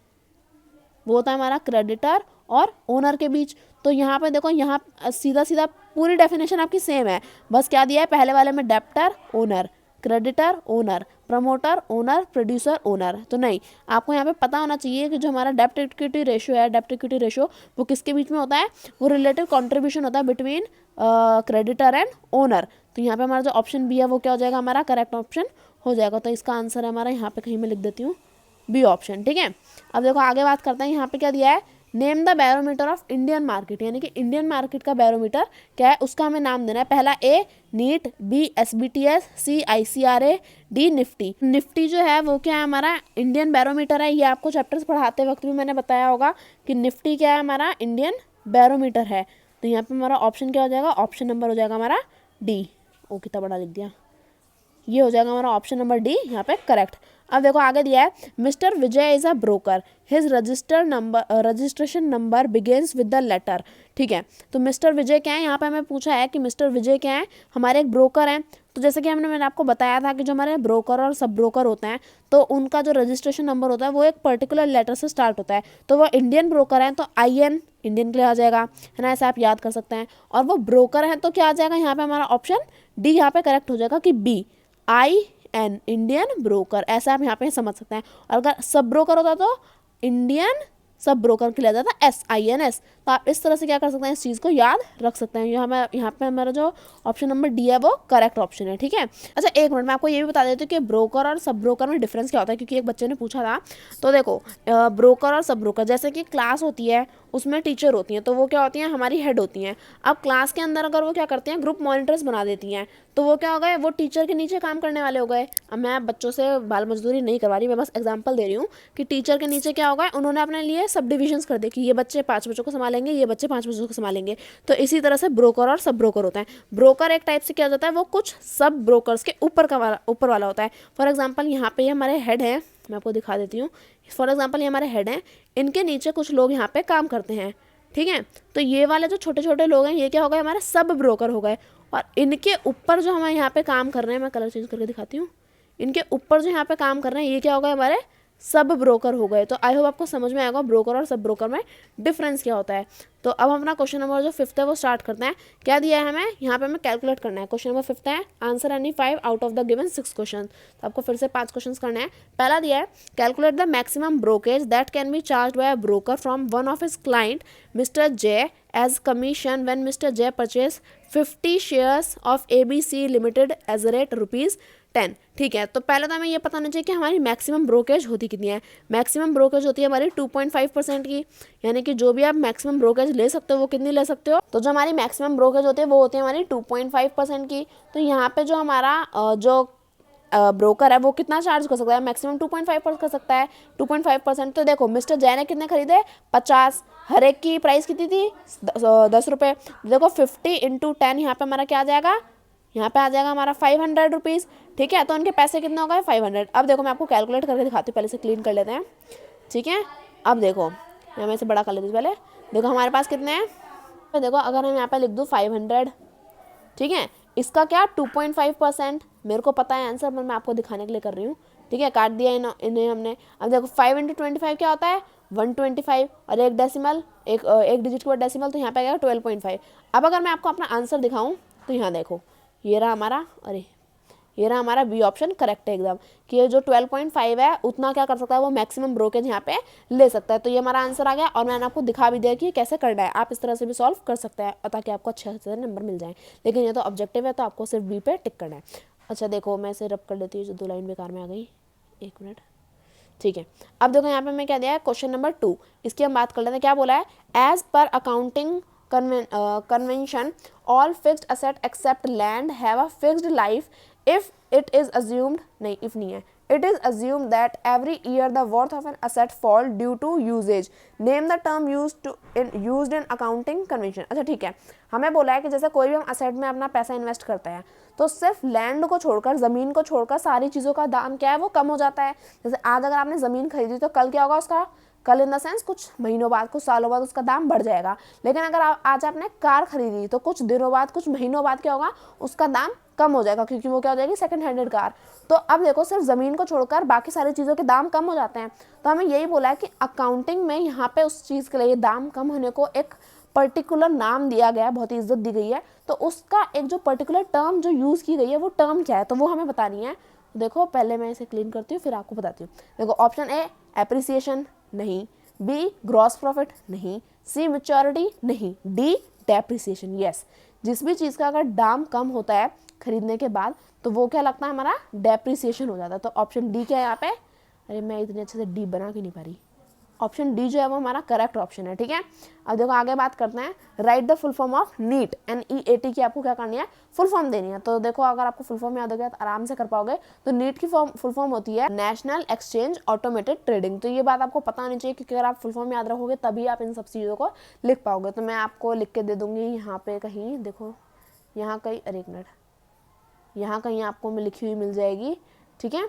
वो होता है हमारा क्रेडिटर और ओनर के बीच। तो यहाँ पे देखो, यहाँ सीधा सीधा पूरी डेफिनेशन आपकी सेम है, बस क्या दिया है, पहले वाले में debtor owner, creditor owner, promoter owner, producer owner. तो नहीं, आपको यहाँ पे पता होना चाहिए कि जो हमारा डेप्ट इक्विटी रेशियो है, डेप्ट इक्विटी रेशियो वो किसके बीच में होता है, वो रिलेटिव कॉन्ट्रीब्यूशन होता है बिटवीन क्रेडिटर एंड ओनर। तो यहाँ पे हमारा जो ऑप्शन बी है वो क्या हो जाएगा, हमारा करेक्ट ऑप्शन हो जाएगा। तो इसका आंसर है हमारा, यहाँ पे कहीं मैं लिख देती हूँ, बी ऑप्शन। ठीक है, अब देखो आगे बात करते हैं। यहाँ पे क्या दिया है, name the barometer of Indian market, यानी कि इंडियन मार्केट का बैरोमीटर क्या है, उसका हमें नाम देना है। पहला ए नीट, बी SBTS, सी ICRA, डी निफ्टी। निफ्टी जो है वो क्या है, हमारा इंडियन बैरोमीटर है। ये आपको चैप्टर्स पढ़ाते वक्त भी मैंने बताया होगा कि निफ्टी क्या है, हमारा इंडियन बैरोमीटर है। तो यहाँ पे हमारा ऑप्शन क्या हो जाएगा, ऑप्शन नंबर हो जाएगा हमारा डी। ओ कितना बड़ा लिख दिया, ये हो जाएगा हमारा ऑप्शन नंबर डी यहाँ पे करेक्ट। अब देखो आगे दिया है, mister Vijay is a broker, his registration number begins with the letter. ठीक है। तो मिस्टर विजय क्या है, यहाँ पे हमें पूछा है कि मिस्टर विजय क्या है, हमारे एक ब्रोकर हैं। तो जैसे कि मैंने आपको बताया था कि जो हमारे ब्रोकर और सब ब्रोकर होते हैं तो उनका जो रजिस्ट्रेशन नंबर होता है वो एक पर्टिकुलर लेटर से स्टार्ट होता है। तो वो इंडियन ब्रोकर है तो IN इंडियन के लिए आ जाएगा, है ना, ऐसे आप याद कर सकते हैं। और वो ब्रोकर है तो क्या आ जाएगा यहाँ पे हमारा ऑप्शन डी यहाँ पे करेक्ट हो जाएगा कि BIN इंडियन ब्रोकर, ऐसा आप यहाँ पे समझ सकते हैं। और अगर सब ब्रोकर होता तो इंडियन सब ब्रोकर के लिए जाता SINS। तो आप इस तरह से क्या कर सकते हैं, इस चीज़ को याद रख सकते हैं। यहाँ पे हमारा जो ऑप्शन नंबर डी है वो करेक्ट ऑप्शन है, ठीक है। अच्छा एक मिनट मैं आपको ये भी बता देती हूँ कि ब्रोकर और सब ब्रोकर में डिफरेंस क्या होता है, क्योंकि एक बच्चे ने पूछा था। तो देखो ब्रोकर और सब ब्रोकर, जैसे कि क्लास होती है उसमें टीचर होती हैं तो वो क्या होती हैं, हमारी हेड होती हैं। अब क्लास के अंदर अगर वो क्या करते हैं, ग्रुप मॉनिटर्स बना देती हैं तो वो क्या हो गए, वो टीचर के नीचे काम करने वाले हो गए। अब मैं बच्चों से बाल मजदूरी नहीं करवा रही, मैं बस एग्जांपल दे रही हूँ कि टीचर के नीचे क्या होगा, उन्होंने अपने लिए सब डिविजन्स कर दिए कि ये बच्चे 5 बच्चों को संभालेंगे, ये बच्चे 5 बच्चों को संभालेंगे। तो इसी तरह से ब्रोकर और सब ब्रोकर होता है। ब्रोकर एक टाइप से क्या होता है, वो कुछ सब ब्रोकर्स के ऊपर वाला होता है। फॉर एग्जाम्पल यहाँ पे हमारे हेड हैं, मैं आपको दिखा देती हूँ। फॉर एग्जाम्पल ये हमारे हेड हैं, इनके नीचे कुछ लोग यहाँ पे काम करते हैं, ठीक है। तो ये वाले जो छोटे छोटे लोग हैं ये क्या हो गए, हमारे सब ब्रोकर हो गए। और इनके ऊपर जो हमें यहाँ पे काम कर रहे हैं, मैं कलर चेंज करके दिखाती हूँ, इनके ऊपर जो यहाँ पे काम कर रहे हैं ये क्या हो गए, हमारे सब ब्रोकर हो गए। तो आई होप आपको समझ में आएगा ब्रोकर और सब ब्रोकर में डिफरेंस क्या होता है। तो अब हम अपना क्वेश्चन नंबर जो 5th है वो स्टार्ट करते हैं। क्या दिया है हमें, यहाँ पे हमें कैलकुलेट करना है। क्वेश्चन नंबर 5th है, answer any 5 out of the given 6 question. तो आपको फिर से 5 क्वेश्चन करने हैं। पहला दिया है, calculate the maximum brokerage that can be charge by a broker from one of his client mister J as commission when mister J purchase 50 shares of ABC limited as a rate ₹10। ठीक है, तो पहले तो हमें ये पता होना चाहिए कि हमारी मैक्सिमम ब्रोकेज होती कितनी है। मैक्सिमम ब्रोकेज होती है हमारी 2.5% की, यानी कि जो भी आप मैक्सिमम ब्रोकेज ले सकते हो वो कितनी ले सकते हो। तो जो हमारी मैक्सिमम ब्रोकेज होती है वो होती है हमारी 2.5% की। तो यहाँ पे जो हमारा जो ब्रोकर है वो कितना चार्ज कर सकता है, मैक्सिमम 2.5% कर सकता है, 2.5%। तो देखो मिस्टर जय ने कितने खरीदे, 50, हर एक की प्राइस कितनी थी, 10 रुपये। देखो 50 × 10 यहाँ पे हमारा क्या आ जाएगा, यहाँ पे आ जाएगा हमारा 500 रुपीज़, ठीक है। तो उनके पैसे कितने हो गए, 500। अब देखो मैं आपको कैलकुलेट करके दिखाती हूँ, पहले से क्लीन कर लेते हैं, ठीक है। अब देखो मैं इसे बड़ा कर लेती हूँ पहले। देखो हमारे पास कितने हैं, तो देखो अगर हम यहाँ पे लिख दूँ 500, ठीक है, इसका क्या 2.5%, मेरे को पता है आंसर पर मैं आपको दिखाने के लिए कर रही हूँ, ठीक है। काट दिया इन्हें हमने। अब देखो 5 × 25 क्या होता है, 125, और एक डेसिमल, एक डिजिट के बाद डेसिमल, तो यहाँ पे आएगा 12.5। अब अगर मैं आपको अपना आंसर दिखाऊँ तो यहाँ देखो ये रहा हमारा, अरे ये रहा हमारा बी ऑप्शन करेक्ट है एकदम, कि ये जो 12.5 है उतना क्या कर सकता है वो मैक्सिमम ब्रोकेज यहाँ पे ले सकता है। तो ये हमारा आंसर आ गया, और मैंने आपको दिखा भी दिया कि कैसे करना है। आप इस तरह से भी सॉल्व कर सकते हैं ताकि आपको अच्छे अच्छे नंबर मिल जाए, लेकिन ये तो ऑब्जेक्टिव है तो आपको सिर्फ बी पे टिक करना है। अच्छा देखो मैं इसे रब कर लेती हूँ, जो 2 लाइन बेकार में आ गई, 1 मिनट, ठीक है। अब देखो यहाँ पे मैं क्या दिया है, क्वेश्चन नंबर 2, इसकी हम बात कर लेते हैं। क्या बोला है, as per accounting convention all fixed asset except land have a fixed life if it is assumed, नहीं if नहीं है, it is assumed that every year the worth of an asset fall due to usage, name the term used in accounting convention। अच्छा ठीक है, हमें बोला है कि जैसे कोई भी हम असेट में अपना पैसा इन्वेस्ट करते हैं तो सिर्फ लैंड को छोड़कर, ज़मीन को छोड़कर सारी चीज़ों का दाम क्या है वो कम हो जाता है। जैसे आज अगर आपने ज़मीन खरीदी तो कल क्या होगा उसका, कल इन द सेंस कुछ महीनों बाद, कुछ सालों बाद उसका दाम बढ़ जाएगा। लेकिन अगर आज आपने कार खरीदी तो कुछ दिनों बाद, कुछ महीनों बाद क्या होगा, उसका दाम कम हो जाएगा, क्योंकि वो क्या हो जाएगी, सेकंड हैंडेड कार। तो अब देखो सिर्फ ज़मीन को छोड़कर बाकी सारी चीज़ों के दाम कम हो जाते हैं। तो हमें यही बोला है कि अकाउंटिंग में यहाँ पे उस चीज़ के लिए दाम कम होने को एक पर्टिकुलर नाम दिया गया है, बहुत ही इज्जत दी गई है। तो उसका एक जो पर्टिकुलर टर्म जो यूज़ की गई है वो टर्म क्या है, तो वो हमें बतानी है। देखो पहले मैं इसे क्लीन करती हूँ फिर आपको बताती हूँ। देखो ऑप्शन ए एप्रिसिएशन, नहीं, बी ग्रॉस प्रॉफिट, नहीं, सी मैच्योरिटी, नहीं, डी डेप्रिसिएशन। यस, जिस भी चीज़ का अगर दाम कम होता है खरीदने के बाद तो वो क्या लगता है, हमारा डेप्रिसिएशन हो जाता है। तो ऑप्शन डी क्या है यहाँ पे, अरे मैं इतने अच्छे से डी बना के नहीं पा रही, ऑप्शन डी जो है वो हमारा करेक्ट ऑप्शन है, ठीक है। अब देखो आगे बात करते हैं, write the full form of NEAT, NEAT की आपको क्या करनी है, फुल फॉर्म देनी है। तो देखो अगर आपको फुल फॉर्म याद हो गया तो आराम से कर पाओगे। तो नीट की फुल फॉर्म होती है नेशनल एक्सचेंज ऑटोमेटेड ट्रेडिंग। तो ये बात आपको पता होनी चाहिए, क्योंकि अगर आप फुल फॉर्म याद रखोगे तभी आप इन सब चीज़ों को लिख पाओगे। तो मैं आपको लिख के दे दूँगी यहाँ पे कहीं, देखो यहाँ कहीं, अरे 1 मिनट, यहाँ कहीं आपको मैं लिखी हुई मिल जाएगी, ठीक है।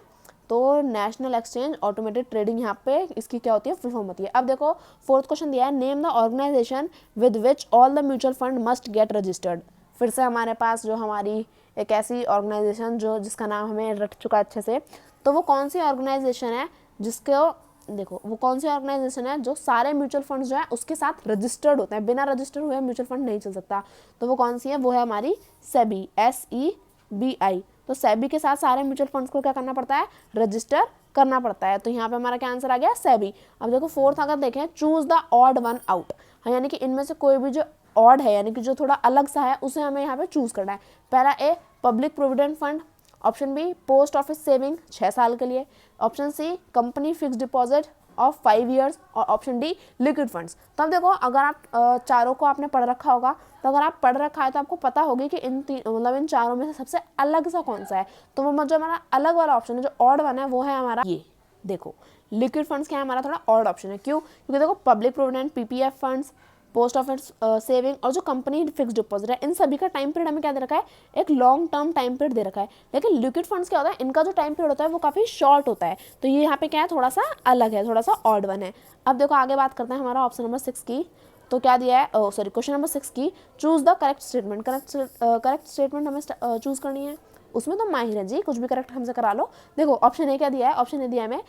तो नेशनल एक्सचेंज ऑटोमेटेड ट्रेडिंग यहाँ पे इसकी क्या होती है, फुल फॉर्म होती है। अब देखो फोर्थ क्वेश्चन दिया है, name the organization with which all the mutual fund must get registered. फिर से हमारे पास जो हमारी एक ऐसी ऑर्गेनाइजेशन जो जिसका नाम हमें रट चुका अच्छे से, तो वो कौन सी ऑर्गेनाइजेशन है जिसको, देखो वो कौन सी ऑर्गेनाइजेशन है जो सारे म्यूचुअल फंड जो है उसके साथ रजिस्टर्ड होते हैं, बिना रजिस्टर्ड हुए म्यूचुअल फंड नहीं चल सकता। तो वो कौन सी है, वो है हमारी सेबी, SEBI। तो सेबी के साथ सारे म्यूचुअल फंड्स को क्या करना पड़ता है, रजिस्टर करना पड़ता है। तो यहाँ पे हमारा क्या आंसर आ गया, सेबी। अब देखो फोर्थ अगर देखें, choose the odd one out, यानी कि इनमें से कोई भी जो ऑड है यानी कि जो थोड़ा अलग सा है उसे हमें यहाँ पे चूज करना है। पहला A public provident fund, option B post office saving 6 साल के लिए, option C company fix deposit of 5 years, और ऑप्शन डी लिक्विड फंड्स। तो अब देखो अगर आप चारों को आपने पढ़ रखा होगा, तो अगर आप पढ़ रखा है तो आपको पता होगी कि इन चारों में से सबसे अलग सा कौन सा है। तो वो जो हमारा अलग वाला ऑप्शन है, जो ऑड वन है, वो है हमारा ये देखो लिक्विड फंड्स। क्या है हमारा थोड़ा ऑड ऑप्शन है, क्यों, क्योंकि देखो public provident, PPF funds, post office saving और जो कंपनी फिक्स डिपॉजिट है, इन सभी का टाइम पीरियड हमें क्या दे रखा है, एक लॉन्ग टर्म टाइम पीरियड दे रखा है। लेकिन लिक्विड फंड्स क्या होता है, इनका जो टाइम पीरियड होता है वो काफ़ी शॉर्ट होता है। तो ये यहाँ पे क्या है, थोड़ा सा अलग है, थोड़ा सा ऑड वन है। अब देखो आगे बात करते हैं हमारा ऑप्शन नंबर 6 की। तो क्या दिया है, क्वेश्चन नंबर 6 की, choose the correct statement. Correct statement हमें चूज करनी है, उसमें तो माहिर है जी, कुछ भी करेक्ट हमसे करा लो। देखो ऑप्शन ए क्या दिया है, ऑप्शन ए दिया है हमें,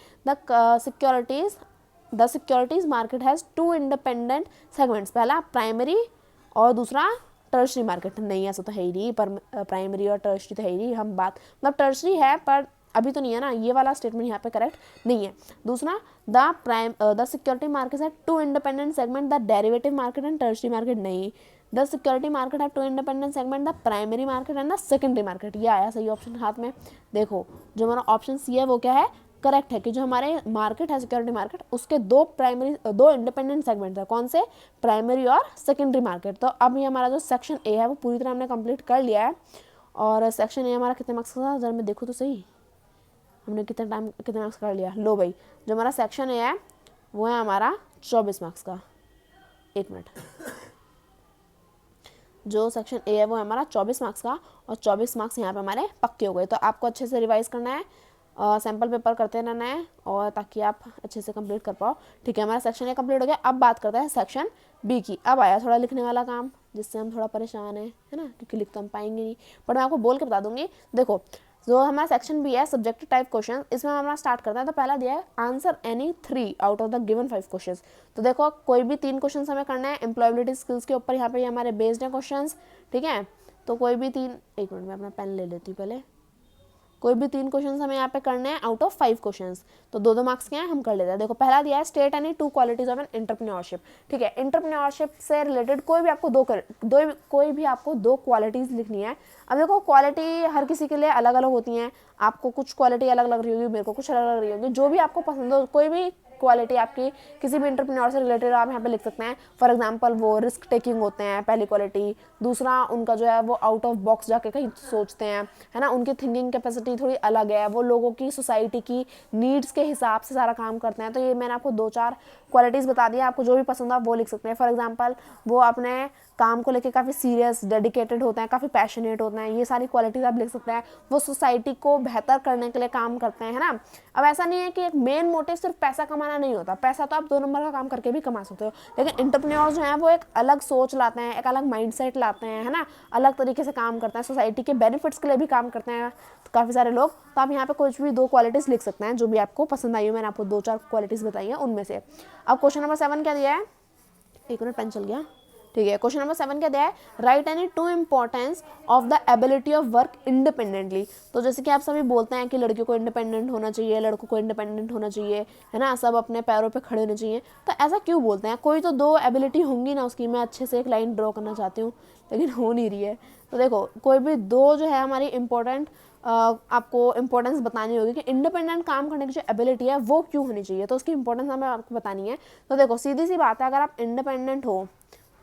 the securities market has 2 independent segments. पहला प्राइमरी और दूसरा टर्शरी मार्केट। नहीं ऐसा तो है ही नहीं, पर प्राइमरी और टर्शरी तो है ही नहीं। हम बात मतलब टर्शरी है पर अभी तो नहीं है ना, ये वाला स्टेटमेंट यहाँ पे करेक्ट नहीं है। दूसरा the security market have 2 independent segment, the derivative market and tertiary market. नहीं, the security market have 2 independent segment, the primary market and the secondary market. ये आया सही ऑप्शन हाथ में। देखो जो हमारा ऑप्शन सी है वो क्या है, करेक्ट है, कि जो हमारे मार्केट है सिक्योरिटी मार्केट, उसके दो इंडिपेंडेंट सेगमेंट है। कौन से, प्राइमरी और सेकेंडरी मार्केट। तो अब ये हमारा जो सेक्शन ए है वो पूरी तरह हमने कंप्लीट कर लिया है। और सेक्शन ए हमारा कितने मार्क्स का था, जरा मैं देखूँ तो सही, हमने कितने मार्क्स कर लिया। लो भाई, जो हमारा सेक्शन ए है वो है हमारा 24 मार्क्स का। एक मिनट, जो सेक्शन ए है वो है हमारा 24 मार्क्स का, और 24 मार्क्स यहाँ पे हमारे पक्के हो गए। तो आपको अच्छे से रिवाइज करना है, सैम्पल पेपर करते रहना है, और ताकि आप अच्छे से कंप्लीट कर पाओ। ठीक है, हमारा सेक्शन ए कंप्लीट हो गया। अब बात करते हैं सेक्शन बी की। अब आया थोड़ा लिखने वाला काम, जिससे हम थोड़ा परेशान हैं, है ना, क्योंकि लिख तो हम पाएंगे नहीं, पर मैं आपको बोल के बता दूंगी। देखो जो हमारा सेक्शन बी है सब्जेक्टिव टाइप क्वेश्चन, इसमें हमारा स्टार्ट करते हैं। तो पहला दिया है answer any 3 out of the given 5 question. तो देखो कोई भी 3 क्वेश्चन हमें करना है एम्प्लॉयबिलिटी स्किल्स के ऊपर, यहाँ पे हमारे बेस्ड हैं क्वेश्चन। ठीक है, तो कोई भी 3, एक मिनट में अपना पेन ले लेती हूँ पहले। कोई भी 3 क्वेश्चंस हमें यहाँ पे करने हैं आउट ऑफ 5 क्वेश्चंस, तो 2-2 मार्क्स के हैं, हम कर लेते हैं। देखो पहला दिया है state any 2 qualities of N entrepreneurship. ठीक है, एंटरप्रेन्योरशिप से रिलेटेड कोई भी आपको दो क्वालिटीज लिखनी है। अब देखो क्वालिटी हर किसी के लिए अलग अलग होती हैं, आपको कुछ क्वालिटी अलग लग रही होगी, मेरे को कुछ अलग लग रही होगी। जो भी आपको पसंद हो, कोई भी क्वालिटी आपकी किसी भी एंटरप्रेन्योर से रिलेटेड आप यहाँ पे लिख सकते हैं। फॉर एग्जांपल वो रिस्क टेकिंग होते हैं, पहली क्वालिटी। दूसरा उनका जो है वो आउट ऑफ बॉक्स जाके कहीं सोचते हैं, है ना, उनकी थिंकिंग कैपेसिटी थोड़ी अलग है, वो लोगों की सोसाइटी की नीड्स के हिसाब से सारा काम करते हैं। तो ये मैंने आपको 2-4 क्वालिटीज़ बता दी, आपको जो भी पसंद हो आप वो लिख सकते हैं। फॉर एग्जाम्पल वो अपने काम को लेके काफ़ी सीरियस, डेडिकेटेड होते हैं, काफ़ी पैशनेट होते हैं, ये सारी क्वालिटीज़ आप लिख सकते हैं। वो सोसाइटी को बेहतर करने के लिए काम करते हैं, है ना। अब ऐसा नहीं है कि एक मेन मोटिव सिर्फ पैसा कमाना नहीं होता, पैसा तो आप 2 नंबर का काम करके भी कमा सकते हो, लेकिन एंटरप्रेन्योर जो हैं वो एक अलग सोच लाते हैं, एक अलग माइंडसेट लाते हैं, है ना, अलग तरीके से काम करते हैं, सोसाइटी के बेनिफिट्स के लिए भी काम करते हैं काफ़ी सारे लोग। तो आप यहाँ पे कुछ भी 2 क्वालिटीज़ लिख सकते हैं जो भी आपको पसंद आई हो। मैंने आपको 2-4 क्वालिटीज़ बताई हैं उनमें से। अब क्वेश्चन नंबर 7 क्या दिया है, 1 मिनट पेन चल गया। ठीक है, क्वेश्चन नंबर 7 क्या दिया है, right any 2 importance of the ability of work independently. तो जैसे कि आप सभी बोलते हैं कि लड़कियों को इंडिपेंडेंट होना चाहिए, लड़कों को इंडिपेंडेंट होना चाहिए, है ना, सब अपने पैरों पे खड़े होने चाहिए। तो ऐसा क्यों बोलते हैं, कोई तो 2 एबिलिटी होंगी ना उसकी। मैं अच्छे से एक लाइन ड्रॉ करना चाहती हूँ लेकिन हो नहीं रही है। तो देखो कोई भी 2 जो है हमारी इंपॉर्टेंट आपको इंपॉर्टेंस बतानी होगी कि इंडिपेंडेंट काम करने की जो एबिलिटी है वो क्यों होनी चाहिए, तो उसकी इंपॉर्टेंस हमें आपको बतानी है। तो देखो सीधी सी बात है, अगर आप इंडिपेंडेंट हो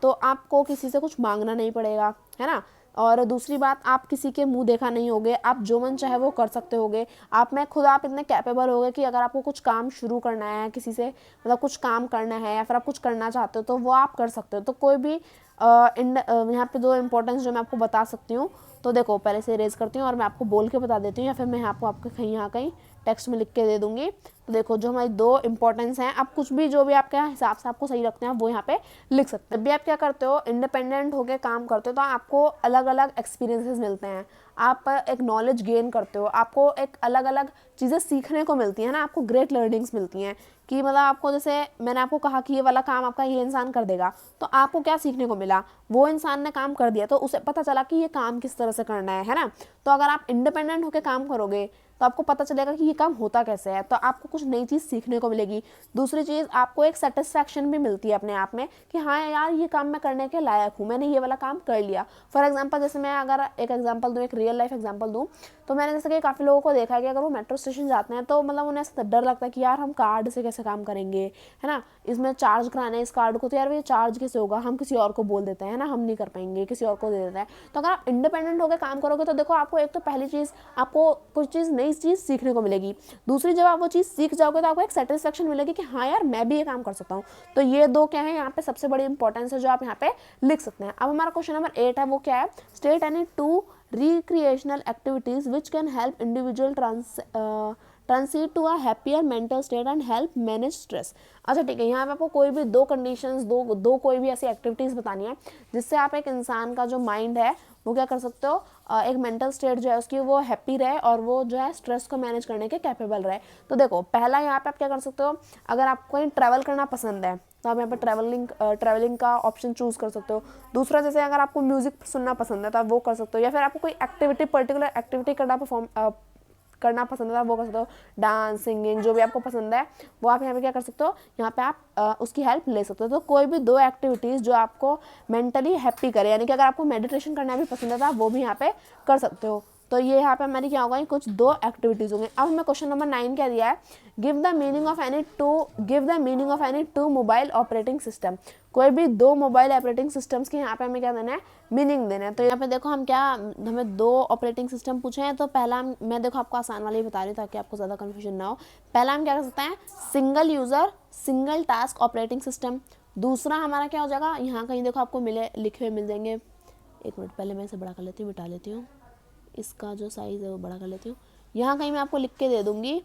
तो आपको किसी से कुछ मांगना नहीं पड़ेगा, है ना। और दूसरी बात, आप किसी के मुंह देखा नहीं होगे, आप जो मन चाहे वो कर सकते होगे। आप में खुद आप इतने कैपेबल होगे कि अगर आपको कुछ काम शुरू करना है, किसी से मतलब कुछ काम करना है या फिर आप कुछ करना चाहते हो तो वो आप कर सकते हो। तो कोई भी यहाँ पे 2 इंपॉर्टेंस जो मैं आपको बता सकती हूँ तो देखो पहले से इरेज करती हूँ और मैं आपको बोल के बता देती हूँ, या फिर मैं आपको आपके कहीं यहाँ कहीं टेक्स्ट में लिख के दे दूंगी। तो देखो जो हमारी दो इंपॉर्टेंस हैं, आप कुछ भी जो भी आपके हिसाब से आपको सही लगते हैं वो यहाँ पे लिख सकते हैं। जब भी आप क्या करते हो, इंडिपेंडेंट होकर काम करते हो, तो आपको अलग अलग एक्सपीरियंसेस मिलते हैं, आप एक नॉलेज गेन करते हो, आपको एक अलग अलग चीज़ें सीखने को मिलती हैं ना, आपको ग्रेट लर्निंग्स मिलती हैं कि मतलब आपको, जैसे मैंने आपको कहा कि ये वाला काम आपका ये इंसान कर देगा, तो आपको क्या सीखने को मिला, वो इंसान ने काम कर दिया तो उसे पता चला कि ये काम किस तरह से करना है ना। तो अगर आप इंडिपेंडेंट होकर काम करोगे तो आपको पता चलेगा कि ये काम होता कैसे है, तो आपको कुछ नई चीज़ सीखने को मिलेगी। दूसरी चीज़, आपको एक सेटिस्फैक्शन भी मिलती है अपने आप में कि हाँ यार ये काम मैं करने के लायक हूँ, मैंने ये वाला काम कर लिया। फॉर एग्जांपल, जैसे मैं अगर एक एग्जांपल दूँ, एक रियल लाइफ एग्जांपल दूँ, तो मैंने जैसे कि काफ़ी लोगों को देखा है कि अगर वो मेट्रो स्टेशन जाते हैं तो मतलब उन्हें ऐसा डर लगता है कि यार हम कार्ड से कैसे काम करेंगे, है ना, इसमें चार्ज कराना है इस कार्ड को, तो यार ये चार्ज कैसे होगा, हम किसी और को बोल देते हैं ना, हम नहीं कर पाएंगे, किसी और को दे देते हैं। तो अगर आप इंडिपेंडेंट होकर काम करोगे तो देखो आपको एक तो पहली चीज़, आपको कुछ चीज़ नई चीज़ सीखने को मिलेगी। दूसरी, जब आप वो चीज़ सीख जाओगे तो आपको एक सेटिस्फेक्शन मिलेगी कि हाँ यार मैं भी ये काम कर सकता हूँ। तो ये दो क्या है यहाँ पे सबसे बड़ी इंपॉर्टेंस है जो आप यहाँ पे लिख सकते हैं। अब हमारा क्वेश्चन नंबर 8 है, वो क्या है, state any 2 recreational activities which can help individual transit to a happier mental state and help manage stress। अच्छा ठीक है, यहाँ पे आपको कोई भी दो कंडीशंस, दो कोई भी ऐसी एक्टिविटीज़ बतानी है जिससे आप एक इंसान का जो माइंड है वो क्या कर सकते हो, एक मेंटल स्टेट जो है उसकी वो हैप्पी रहे और वो जो है स्ट्रेस को मैनेज करने के कैपेबल रहे। तो देखो पहला यहाँ पे आप क्या कर सकते हो, अगर आपको कहीं ट्रैवल करना पसंद है तो आप यहाँ पे ट्रैवलिंग का ऑप्शन चूज़ कर सकते हो। दूसरा, जैसे अगर आपको म्यूज़िक सुनना पसंद है तो आप वो कर सकते हो, या फिर आपको कोई पर्टिकुलर एक्टिविटी करना पसंद है, वो कर सकते हो, डांस, सिंगिंग, जो भी आपको पसंद है वो आप यहाँ पे क्या कर सकते हो, यहाँ पे आप उसकी हेल्प ले सकते हो। तो कोई भी दो एक्टिविटीज़ जो आपको मेंटली हैप्पी करे, यानी कि अगर आपको मेडिटेशन करना भी पसंद है तो आप वो भी यहाँ पे कर सकते हो। तो ये यहाँ पे हमारी क्या होगा, कुछ दो एक्टिविटीज़ होंगे। अब हमें क्वेश्चन नंबर 9 क्या दिया है, give the meaning of any two mobile operating system. कोई भी दो मोबाइल ऑपरेटिंग सिस्टम्स के यहाँ पे हमें क्या देना है, मीनिंग देना है। तो यहाँ पे देखो हमें दो ऑपरेटिंग सिस्टम पूछे हैं। तो पहला मैं देखो आपको आसान वाला ही बता रही हूँ ताकि आपको ज़्यादा कन्फ्यूजन ना हो। पहला हम क्या कर सकते हैं, single user single task operating system. दूसरा हमारा क्या हो जाएगा, यहाँ कहीं देखो आपको लिखे हुए मिल जाएंगे, एक मिनट पहले मैं इसे बड़ा कर लेती हूँ, मिटा लेती हूँ, इसका जो साइज़ है वो बड़ा कर लेती हूँ। यहाँ कहीं मैं आपको लिख के दे दूँगी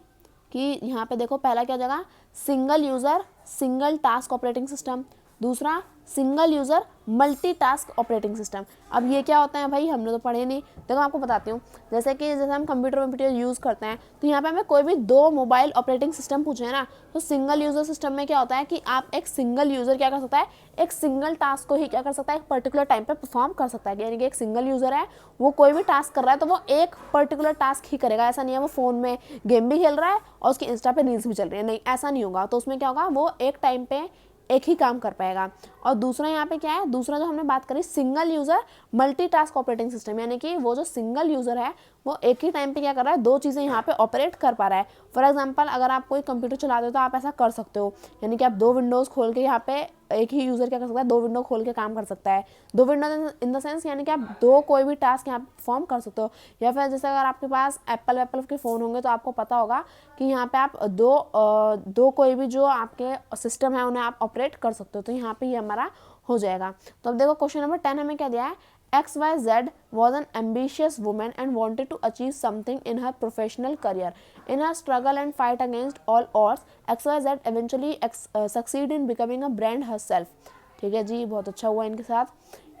कि यहाँ पे देखो पहला क्या जगह, single user single task operating system, दूसरा single user multitask operating system. अब ये क्या होता है भाई, हमने तो पढ़े नहीं। देखो आपको बताती हूँ, जैसे हम कंप्यूटर यूज़ करते हैं तो यहाँ पे हमें कोई भी दो मोबाइल ऑपरेटिंग सिस्टम पूछे हैं ना, तो सिंगल यूज़र सिस्टम में क्या होता है कि आप एक सिंगल यूज़र क्या कर सकता है, एक सिंगल टास्क को ही क्या कर सकता है, एक पर्टिकुलर टाइम पे परफॉर्म कर सकता है। यानी कि एक सिंगल यूज़र है, वो कोई भी टास्क कर रहा है तो वो एक पर्टिकुलर टास्क ही करेगा। ऐसा नहीं है वो फ़ोन में गेम भी खेल रहा है और उसकी इंस्टा पे रील्स भी चल रही है, नहीं ऐसा नहीं होगा। तो उसमें क्या होगा, वो एक टाइम पे एक ही काम कर पाएगा। और दूसरा यहाँ पे क्या है, दूसरा जो हमने बात करी single user multitask operating system, यानी कि वो जो सिंगल यूज़र है वो एक ही टाइम पे क्या कर रहा है, दो चीज़ें यहाँ पे ऑपरेट कर पा रहा है। फॉर एग्जांपल, अगर आप कोई कंप्यूटर चलाते हो तो आप ऐसा कर सकते हो, यानी कि आप दो विंडोज़ खोल के यहाँ पे एक ही यूज़र क्या कर सकता है, दो विंडो खोल के काम कर सकता है। दो विंडो इन द सेंस यानी कि आप दो कोई भी टास्क यहाँ परफॉर्म कर सकते हो। या फिर जैसे अगर आपके पास एप्पल के फ़ोन होंगे तो आपको पता होगा कि यहाँ पे आप दो कोई भी जो आपके सिस्टम है उन्हें आप ऑपरेट कर सकते हो। तो यहाँ पे ये हमारा हो जाएगा। तो अब देखो क्वेश्चन नंबर 10 हमें क्या दिया है, XYZ was an ambitious woman and wanted to achieve something in her professional career. In her struggle and fight against all odds, XYZ eventually succeeded in becoming a brand herself. ठीक है जी, बहुत अच्छा हुआ इनके साथ,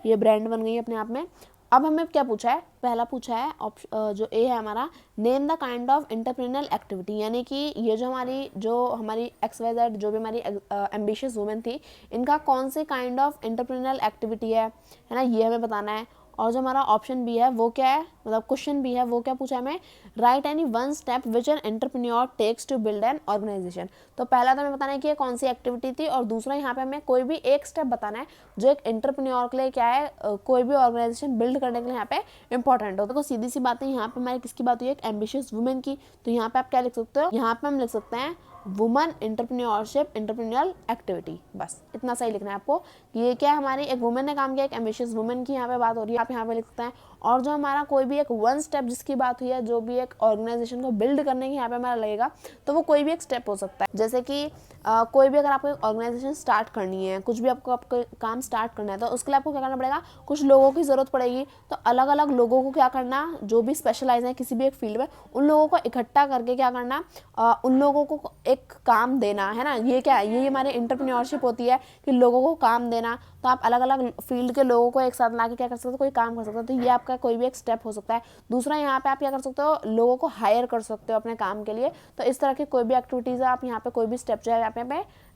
ये ब्रांड बन गई अपने आप में। अब हमें क्या पूछा है, पहला पूछा है जो ए है हमारा, name the kind of entrepreneurial activity, यानी कि ये जो हमारी XYZ जो भी हमारी एम्बिशियस वुमेन थी, इनका कौन से काइंड ऑफ एंटरप्रेन्योरियल एक्टिविटी है ना, ये हमें बताना है। और जो हमारा ऑप्शन बी है वो क्या है, मतलब क्वेश्चन बी है वो क्या पूछा है हमें, write any one step which an entrepreneur takes to build an organization. तो पहला तो हमें बताना है कि ये कौन सी एक्टिविटी थी, और दूसरा यहाँ पे हमें कोई भी एक स्टेप बताना है जो एक एंटरप्रेन्योर के लिए क्या है, कोई भी ऑर्गेनाइजेशन बिल्ड करने के लिए यहाँ पे इंपॉर्टेंट हो। तो सीधी सी बात है, यहाँ पे हमारी किसकी बात हुई है, एक एम्बिशियस वुमेन की। तो यहाँ पे आप क्या लिख सकते हो, यहाँ पे हम लिख सकते हैं वुमन एंटरप्रेन्योरशिप एंटरप्रेन्योरल एक्टिविटी, बस इतना सही लिखना है आपको कि ये क्या है, हमारी एक वुमेन ने काम किया, एक एम्बिशियस वुमेन की यहाँ पे बात हो रही है। आप यहाँ पे लिख सकते हैं और जो हमारा कोई भी एक वन स्टेप जिसकी बात हुई है, जो भी एक ऑर्गेनाइजेशन को बिल्ड करने की यहाँ पे हमारा लगेगा, तो वो कोई भी एक स्टेप हो सकता है। जैसे कि कोई भी अगर आपको एक ऑर्गेनाइजेशन स्टार्ट करनी है, कुछ भी आपको काम स्टार्ट करना है, तो उसके लिए आपको क्या करना पड़ेगा, कुछ लोगों की ज़रूरत पड़ेगी। तो अलग अलग लोगों को क्या करना, जो भी स्पेशलाइज है किसी भी एक फील्ड में, उन लोगों को इकट्ठा करके क्या करना, उन लोगों को एक काम देना है ना। ये क्या है, ये हमारी एंटरप्रेन्योरशिप होती है कि लोगों को काम देना। तो आप अलग अलग फील्ड के लोगों को एक साथ ला के क्या कर सकते हो, कोई काम कर सकते हो। तो ये आपका कोई भी एक स्टेप हो सकता है। दूसरा, यहाँ पे आप क्या कर सकते हो, लोगों को हायर कर सकते हो अपने काम के लिए। तो इस तरह की कोई भी एक्टिविटीज़ है, आप यहाँ पे कोई भी स्टेप जो है यहाँ पे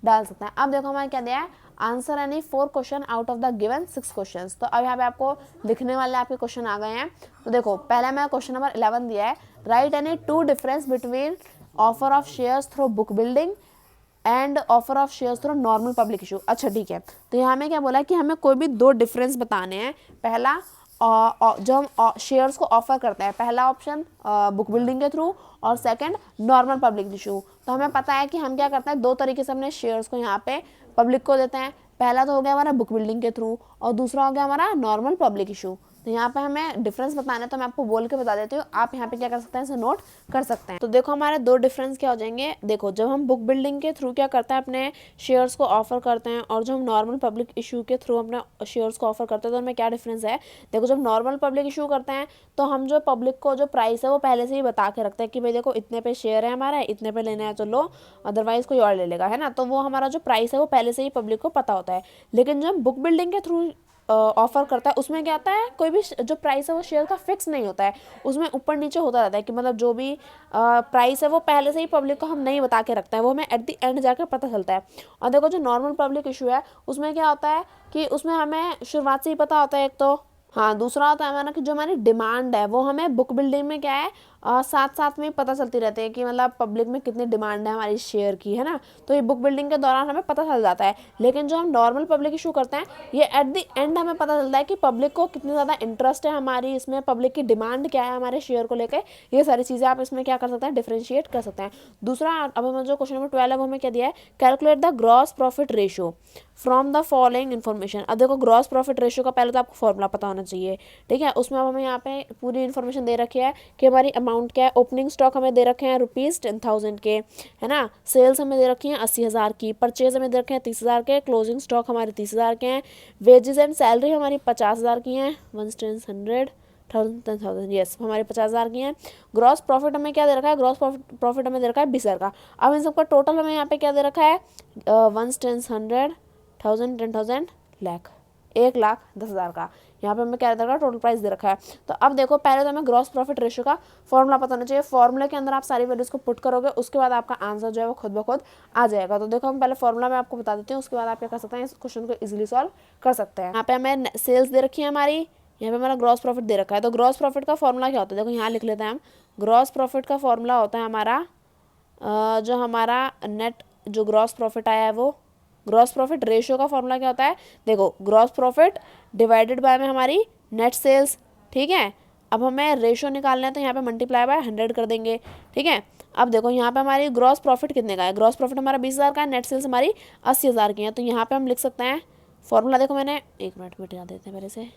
डाल सकते हैं। अब देखो हमारे क्या दिया है, answer any 4 question out of the given 6 question. तो अब यहाँ पे आपको लिखने वाले आपके क्वेश्चन आ गए हैं। तो देखो पहला मैं क्वेश्चन नंबर 11 दिया है, right any 2 difference between offer of shares through book building and offer of shares through normal public issue. अच्छा ठीक है, तो यहाँ में क्या बोला है कि हमें कोई भी 2 डिफरेंस बताने हैं। पहला, जो हम शेयर्स को ऑफर करते हैं, पहला ऑप्शन बुक बिल्डिंग के थ्रू, और सेकंड नॉर्मल पब्लिक इशू। तो हमें पता है कि हम क्या करते हैं, 2 तरीके से अपने शेयर्स को यहाँ पे पब्लिक को देते हैं। पहला तो हो गया हमारा बुक बिल्डिंग के थ्रू, और दूसरा हो गया हमारा नॉर्मल पब्लिक इशू। तो यहाँ पे हमें डिफरेंस बताना है, तो मैं आपको बोल के बता देती हूँ, आप यहाँ पे क्या कर सकते हैं, इसे नोट कर सकते हैं। तो देखो हमारे 2 डिफरेंस क्या हो जाएंगे। देखो जब हम बुक बिल्डिंग के थ्रू क्या करते हैं, अपने शेयर्स को ऑफर करते हैं, और जो हम नॉर्मल पब्लिक इशू के थ्रू अपने शेयर्स को ऑफर करते हैं, तो उनमें क्या डिफरेंस है। देखो जब नॉर्मल पब्लिक इशू करते हैं, तो हम जो पब्लिक को जो प्राइस है वो पहले से ही बता के रखते हैं कि भाई देखो इतने पे शेयर है हमारा, इतने पे लेना है तो लो, अदरवाइज कोई और ले लेगा, है ना। तो वो हमारा जो प्राइस है वो पहले से ही पब्लिक को पता होता है। लेकिन जब बुक बिल्डिंग के थ्रू ऑफर करता है, उसमें क्या आता है, कोई भी जो प्राइस है वो शेयर का फिक्स नहीं होता है, उसमें ऊपर नीचे होता रहता है। कि मतलब जो भी प्राइस है वो पहले से ही पब्लिक को हम नहीं बता के रखते हैं, वो हमें एट द एंड जाकर पता चलता है। और देखो जो नॉर्मल पब्लिक इशू है, उसमें क्या होता है कि उसमें हमें शुरुआत से ही पता होता है एक तो, हाँ दूसरा होता है हमारा कि जो हमारी डिमांड है वो हमें बुक बिल्डिंग में क्या है, साथ साथ में पता चलती रहती है कि मतलब पब्लिक में कितनी डिमांड है हमारी शेयर की, है ना। तो ये बुक बिल्डिंग के दौरान हमें पता चल जाता है। लेकिन जो हम नॉर्मल पब्लिक इशू करते हैं, ये एट द एंड हमें पता चलता है कि पब्लिक को कितनी ज़्यादा इंटरेस्ट है हमारी इसमें, पब्लिक की डिमांड क्या है हमारे शेयर को लेकर। ये सारी चीज़ें आप इसमें क्या कर सकते हैं, डिफ्रेंशिएट कर सकते हैं। दूसरा, अब हमें जो क्वेश्चन नंबर 12 है वो हमें क्या दिया है, calculate the gross profit ratio from the following information. अब देखो ग्रॉस प्रॉफिट रेशियो का पहले तो आपको फॉर्मूला पता होना चाहिए, ठीक है। उसमें अब हमें यहाँ पे पूरी इन्फॉर्मेशन दे रखी है कि हमारी अमाउंट क्या है। ओपनिंग स्टॉक हमें दे रखे हैं ₹10,000 के, है ना। सेल्स हमें दे रखी हैं 80,000 की, परचेज हमें दे रखे हैं 30,000 के, क्लोजिंग स्टॉक हमारे 30,000 के हैं, वेजेस एंड सैलरी हमारी 50,000 की हैं, 100 10,000 यस हमारे 50,000 की हैं। ग्रॉस प्रॉफिट हमें क्या दे रखा है, ग्रॉस प्रॉफिट हमें दे रखा है 20,000 का। अब इन सबका टोटल हमें यहाँ पे क्या दे रखा है, 1 100 10,000 10,000 लाख, 1,10,000 का। यहाँ पे हमें क्या दे रखा है, टोटल प्राइस दे रखा है। तो अब देखो पहले तो हमें ग्रॉस प्रॉफिट रेशियो का फॉर्मूला पता होना चाहिए। फॉर्मूले के अंदर आप सारी वैल्यूज को पुट करोगे, उसके बाद आपका आंसर जो है वो खुद ब खुद आ जाएगा। तो देखो हम पहले फॉर्मूला में आपको बता देते हैं, उसके बाद आप क्या कर सकते हैं, इस क्वेश्चन को इजीली सॉल्व कर सकते हैं। यहाँ पे हमें सेल्स दे रखी है हमारी, यहाँ पे हमारा ग्रॉस प्रॉफिट दे रखा है। तो ग्रॉस प्रॉफिट का फॉर्मूला क्या होता है, देखो यहाँ लिख लेते हैं हम। ग्रॉस प्रॉफिट का फॉर्मूला होता है हमारा, जो हमारा नेट जो ग्रॉस प्रॉफिट आया है वो, ग्रॉस प्रॉफिट रेशियो का फॉर्मूला क्या होता है, देखो ग्रॉस प्रॉफिट डिवाइडेड बाय में हमारी नेट सेल्स, ठीक है। अब हमें रेशियो निकालना है, तो यहाँ पे मल्टीप्लाई बाय 100 कर देंगे, ठीक है। अब देखो यहाँ पे हमारी ग्रॉस प्रॉफिट कितने का है, ग्रॉस प्रॉफिट हमारा 20,000 का है, नेट सेल्स हमारी 80,000 की है। तो यहाँ पे हम लिख सकते हैं फॉर्मूला, देखो मैंने 1 मिनट मिटा देते हैं पहले से,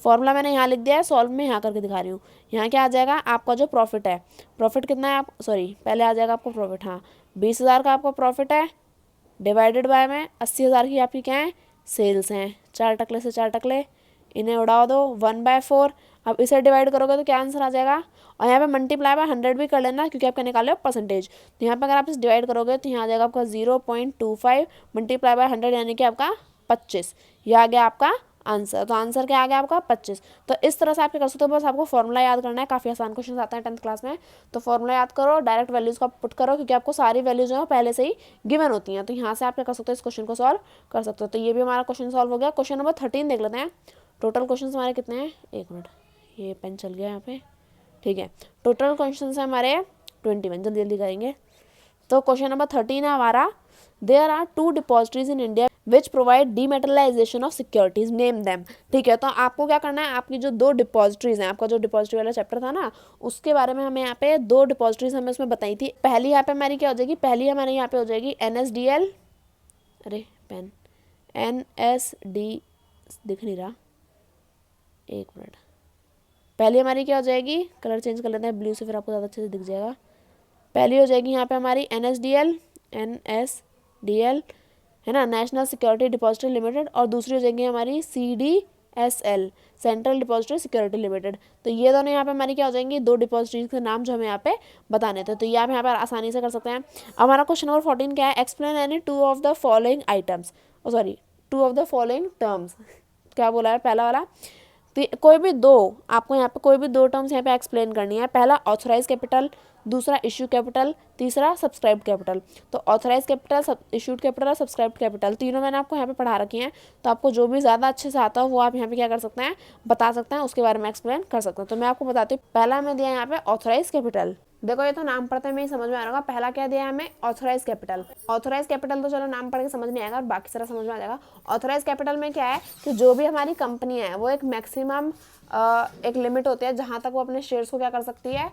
फॉर्मूला मैंने यहाँ लिख दिया है, सॉल्व में यहाँ करके दिखा रही हूँ। यहाँ क्या आ जाएगा, आपका जो प्रॉफिट है, प्रॉफिट कितना है, आप सॉरी पहले आ जाएगा आपको प्रॉफिट, हाँ 20,000 का आपका प्रॉफिट है, डिवाइडेड बाय में 80,000 की आपकी क्या है, सेल्स हैं। 4 टकले से 4 टकले, इन्हें उड़ा दो 1/4। अब इसे डिवाइड करोगे तो क्या आंसर आ जाएगा, और यहाँ पे मल्टीप्लाई बाय 100 भी कर लेना, क्योंकि आपका निकाले परसेंटेज। तो यहाँ पे अगर आप इसे डिवाइड करोगे तो यहाँ आ जाएगा आपका 0.25 मल्टीप्लाई बाय 100, यानी कि आपका 25। यह आ गया आपका आंसर। तो आंसर क्या आ गया आपका 25। तो इस तरह से आप क्या कर सकते हो, बस आपको फॉर्मूला याद करना है। काफ़ी आसान क्वेश्चन आते हैं 10th क्लास में, तो फॉर्मूला याद करो, डायरेक्ट वैल्यूज को पुट करो, क्योंकि आपको सारी वैल्यूज जो है पहले से ही गिवन होती हैं। तो यहाँ से आप क्या कर सकते हो, इस क्वेश्चन को सॉल्व कर सकते हो। तो ये भी हमारा क्वेश्चन सॉल्व हो गया। क्वेश्चन नंबर 13 देख लेते हैं। टोटल क्वेश्चन हमारे कितने हैं, 1 मिनट, ये पेन चल गया यहाँ पे, ठीक है। टोटल क्वेश्चन है हमारे 21, जल्दी जल्दी करेंगे। तो क्वेश्चन नंबर 13 है हमारा, there are 2 depositories in India which provide dematerialisation of securities, name them, ठीक है। तो आपको क्या करना है, आपकी जो 2 डिपॉजिटरीज हैं, आपका जो डिपॉजिटरी वाला चैप्टर था ना, उसके बारे में हमें यहाँ पे 2 डिपॉजिटरीज हमें उसमें बताई थी। पहली यहाँ पे हमारी क्या हो जाएगी, पहली हमारे यहाँ पे हो जाएगी NSDL, अरे पेन NSD दिख नहीं रहा, 1 मिनट, पहली हमारी क्या हो जाएगी, कलर चेंज कर लेते हैं ब्लू से, फिर आपको ज़्यादा अच्छे से दिख जाएगा। पहली हो जाएगी यहाँ पे हमारी NSDL है ना, नेशनल सिक्योरिटी डिपॉजिटरी लिमिटेड, और दूसरी हो जाएगी हमारी CDSL, central depository security limited. तो ये दोनों यहाँ पे हमारी क्या हो जाएंगी, दो डिपॉजिटरी के नाम जो हमें यहाँ पे बताने थे। तो ये आप यहाँ पर आसानी से कर सकते हैं। हमारा क्वेश्चन नंबर 14 क्या है, explain any two of the following items, sorry two of the following terms. क्या बोला है पहला वाला, कोई भी दो, आपको यहाँ पे कोई भी दो टर्म्स यहाँ पे एक्सप्लेन करनी है। पहला ऑथराइज कैपिटल, दूसरा इश्यू कैपिटल, तीसरा सब्सक्राइब्ड कैपिटल। तो ऑथराइज कैपिटल, इश्यूड कैपिटल और सब्सक्राइब्ड कैपिटल तीनों मैंने आपको यहाँ पे पढ़ा रखी हैं। तो आपको जो भी ज़्यादा अच्छे से आता हो वो आप यहाँ पे क्या कर सकते हैं, बता सकते हैं, उसके बारे में एक्सप्लेन कर सकते हैं। तो मैं आपको बताती हूँ। पहला हमें दिया यहाँ पे ऑथराइज कैपिटल। देखो ये तो नाम पढ़ते में ही समझ में आ रहा होगा। पहला क्या दिया है हमें, ऑथराइज कैपिटल। ऑथराइज कैपिटल तो चलो नाम पढ़ के समझ नहीं आएगा, और बाकी सारा समझ में आ जाएगा। ऑथराइज कैपिटल में क्या है कि जो भी हमारी कंपनी है वो एक मैक्सिमम एक लिमिट होती है जहाँ तक वो अपने शेयर्स को क्या कर सकती है,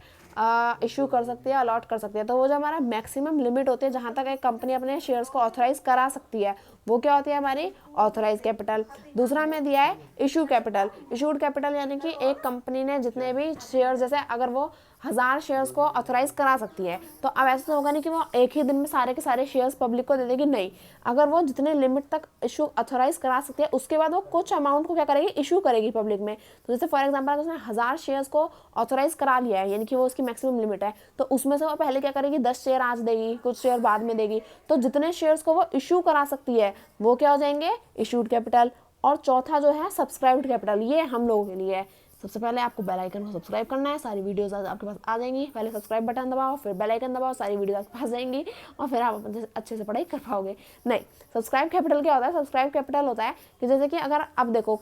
इशू कर सकती है, अलॉट कर सकती है। तो वो जो हमारा मैक्सिमम लिमिट होती है जहाँ तक एक कंपनी अपने शेयर्स को ऑथराइज करा सकती है, वो क्या होती है हमारी ऑथराइज कैपिटल। दूसरा हमें दिया है इशू कैपिटल। इशूड कैपिटल यानी कि एक कंपनी ने जितने भी शेयर, जैसे अगर वो 1000 शेयर्स को ऑथराइज करा सकती है, तो अब ऐसा तो होगा नहीं कि वो एक ही दिन में सारे के सारे शेयर्स पब्लिक को दे देगी, नहीं। अगर वो जितने लिमिट तक इशू ऑथराइज करा सकती है उसके बाद वो कुछ अमाउंट को क्या करेगी, इशू करेगी पब्लिक में। तो जैसे फॉर एग्जांपल अगर उसने 1000 शेयर्स को ऑथराइज करा लिया है, यानी कि वो उसकी मैक्सिमम लिमिट है, तो उसमें से वो पहले क्या करेगी, 10 शेयर आज देगी, कुछ शेयर बाद में देगी। तो जितने शेयर्स को वो इशू करा सकती है वो क्या हो जाएंगे, इशूड कैपिटल। और चौथा जो है सब्सक्राइब्ड कैपिटल, ये हम लोगों के लिए है। सबसे पहले आपको बेल आइकन को सब्सक्राइब करना है, सारी वीडियोस आपके पास आ जाएंगी। पहले सब्सक्राइब बटन दबाओ, फिर बेल आइकन दबाओ, सारी वीडियोस आपके पास जाएंगी, और फिर आप अच्छे से पढ़ाई कर पाओगे। नहीं, सब्सक्राइब कैपिटल क्या होता है, सब्सक्राइब कैपिटल होता है कि जैसे कि अगर अब देखो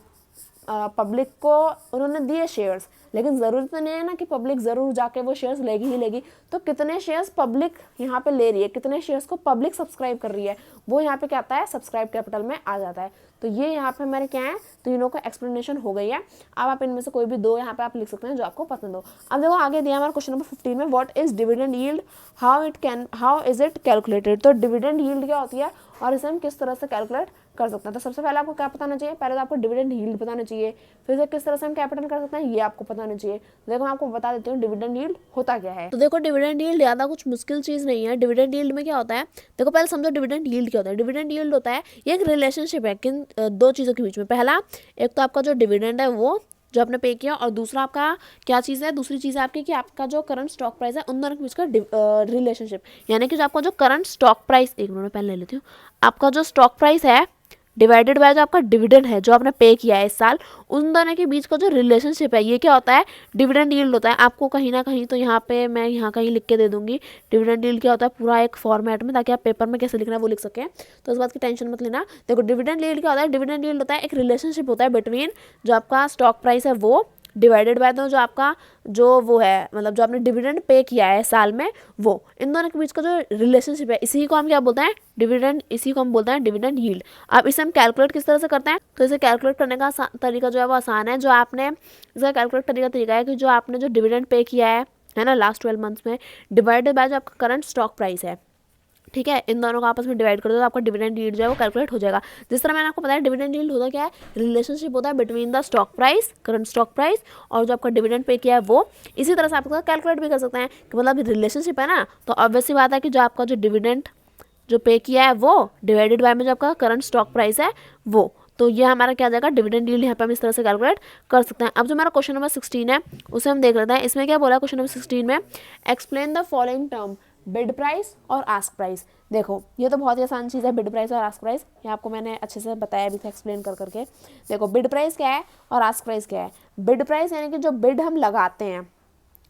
पब्लिक को उन्होंने दिए शेयर्स, लेकिन ज़रूरी तो नहीं है ना कि पब्लिक ज़रूर जाके वो शेयर्स लेगी ही लेगी। तो कितने शेयर्स पब्लिक यहाँ पे ले रही है, कितने शेयर्स को पब्लिक सब्सक्राइब कर रही है, वो यहाँ पे क्या आता है, सब्सक्राइब कैपिटल में आ जाता है। तो ये यहाँ पे हमारे क्या है, तीनों का एक्सप्लेनेशन हो गई है। अब आप इनमें से कोई भी दो यहाँ पे आप लिख सकते हैं जो आपको पसंद हो। अब देखो आगे दिया हमारा क्वेश्चन नंबर 15 में, what is dividend yield, how is it calculated. तो डिविडेंड यील्ड क्या होती है और इसे हम किस तरह से कैलकुलेट कर सकते हैं। तो सबसे पहले आपको क्या पता होना चाहिए, पहले तो आपको डिविडेंड यील्ड पता होना चाहिए, फिर से किस तरह से हम कैपिटल कर सकते हैं ये आपको पता होना चाहिए। देखो मैं आपको बता देती हूँ डिविडेंड यील्ड होता क्या है। तो देखो डिविडेंड यील्ड ज़्यादा कुछ मुश्किल चीज़ नहीं है। डिविडेंड यील्ड में क्या होता है, देखो पहले समझो डिविडेंड यील्ड क्या होता है। डिविडेंड यील्ड होता है, ये एक रिलेशनशिप है किन दो चीज़ों के बीच में। पहला, एक तो आपका जो डिविडेंड है वो जो आपने पे किया, और दूसरा आपका क्या चीज़ है, दूसरी चीज़ है आपकी कि आपका जो करंट स्टॉक प्राइस है, उन दोनों के बीच का रिलेशनशिप। यानी कि जो आपका जो करंट स्टॉक प्राइस, एक मिनट पहले ले लेती हूँ, आपका जो स्टॉक प्राइस है डिवाइडेड बाय जो आपका डिविडेंड है जो आपने पे किया है इस साल, उन दोनों के बीच का जो रिलेशनशिप है ये क्या होता है, डिविडेंड यील्ड होता है। आपको कहीं ना कहीं तो यहाँ पे मैं यहाँ कहीं लिख के दे दूंगी डिविडेंड यील्ड क्या होता है पूरा एक फॉर्मेट में, ताकि आप पेपर में कैसे लिखना है वो लिख सकें। तो इस बात की टेंशन मत लेना। देखो डिविडेंड यील्ड क्या होता है, डिविडेंड यील्ड होता है एक रिलेशनशिप होता है बिटवीन जो आपका स्टॉक प्राइस है वो डिवाइडेड बाय तो जो आपका जो वो है, मतलब जो आपने डिविडेंड पे किया है साल में, वो इन दोनों के बीच का जो रिलेशनशिप है, इसी को हम क्या बोलते हैं, डिविडेंड, इसी को हम बोलते हैं डिविडेंड यील्ड। अब इसे हम कैलकुलेट किस तरह से करते हैं, तो इसे कैलकुलेट करने का तरीका जो है वो आसान है। जो आपने इसका कैलकुलेट करने का तरीका है कि जो आपने जो डिविडेंड पे किया है ना लास्ट 12 मंथ्स में, डिवाइडेड बाय जो आपका करंट स्टॉक प्राइस है, ठीक है, इन दोनों को आपस में डिवाइड कर दो तो आपका डिविडेंड यील्ड जो है वो कैलकुलेट हो जाएगा। जिस तरह मैंने आपको बताया डिविडेंड यील्ड होता क्या है, रिलेशनशिप होता है between the stock price, current stock price, और जो आपका डिविडेंड पे किया है वो। इसी तरह से आप कैलकुलेट भी कर सकते हैं कि मतलब रिलेशनशिप है ना, तो ऑब्वियस सी बात है कि जो आपका जो डिविडेंड जो पे किया है वो डिवाइडेड बाय में जो आपका करंट स्टॉक प्राइस है वो, तो ये हमारा क्या आ जाएगा, डिविडेंड यील्ड। यहाँ पे हम इस तरह से कैलकुलेट कर सकते हैं। अब जो हमारा क्वेश्चन नंबर 16 है उसे हम देख लेते हैं। इसमें क्या बोला क्वेश्चन नंबर 16 में, explain the following term bid price और आस्क प्राइस। देखो ये तो बहुत ही आसान चीज़ है, बिड प्राइस और आस्क प्राइस, ये आपको मैंने अच्छे से बताया भी था एक्सप्लेन कर करके। देखो बिड प्राइस क्या है और आस्क प्राइस क्या है। बिड प्राइस यानी कि जो बिड हम लगाते हैं,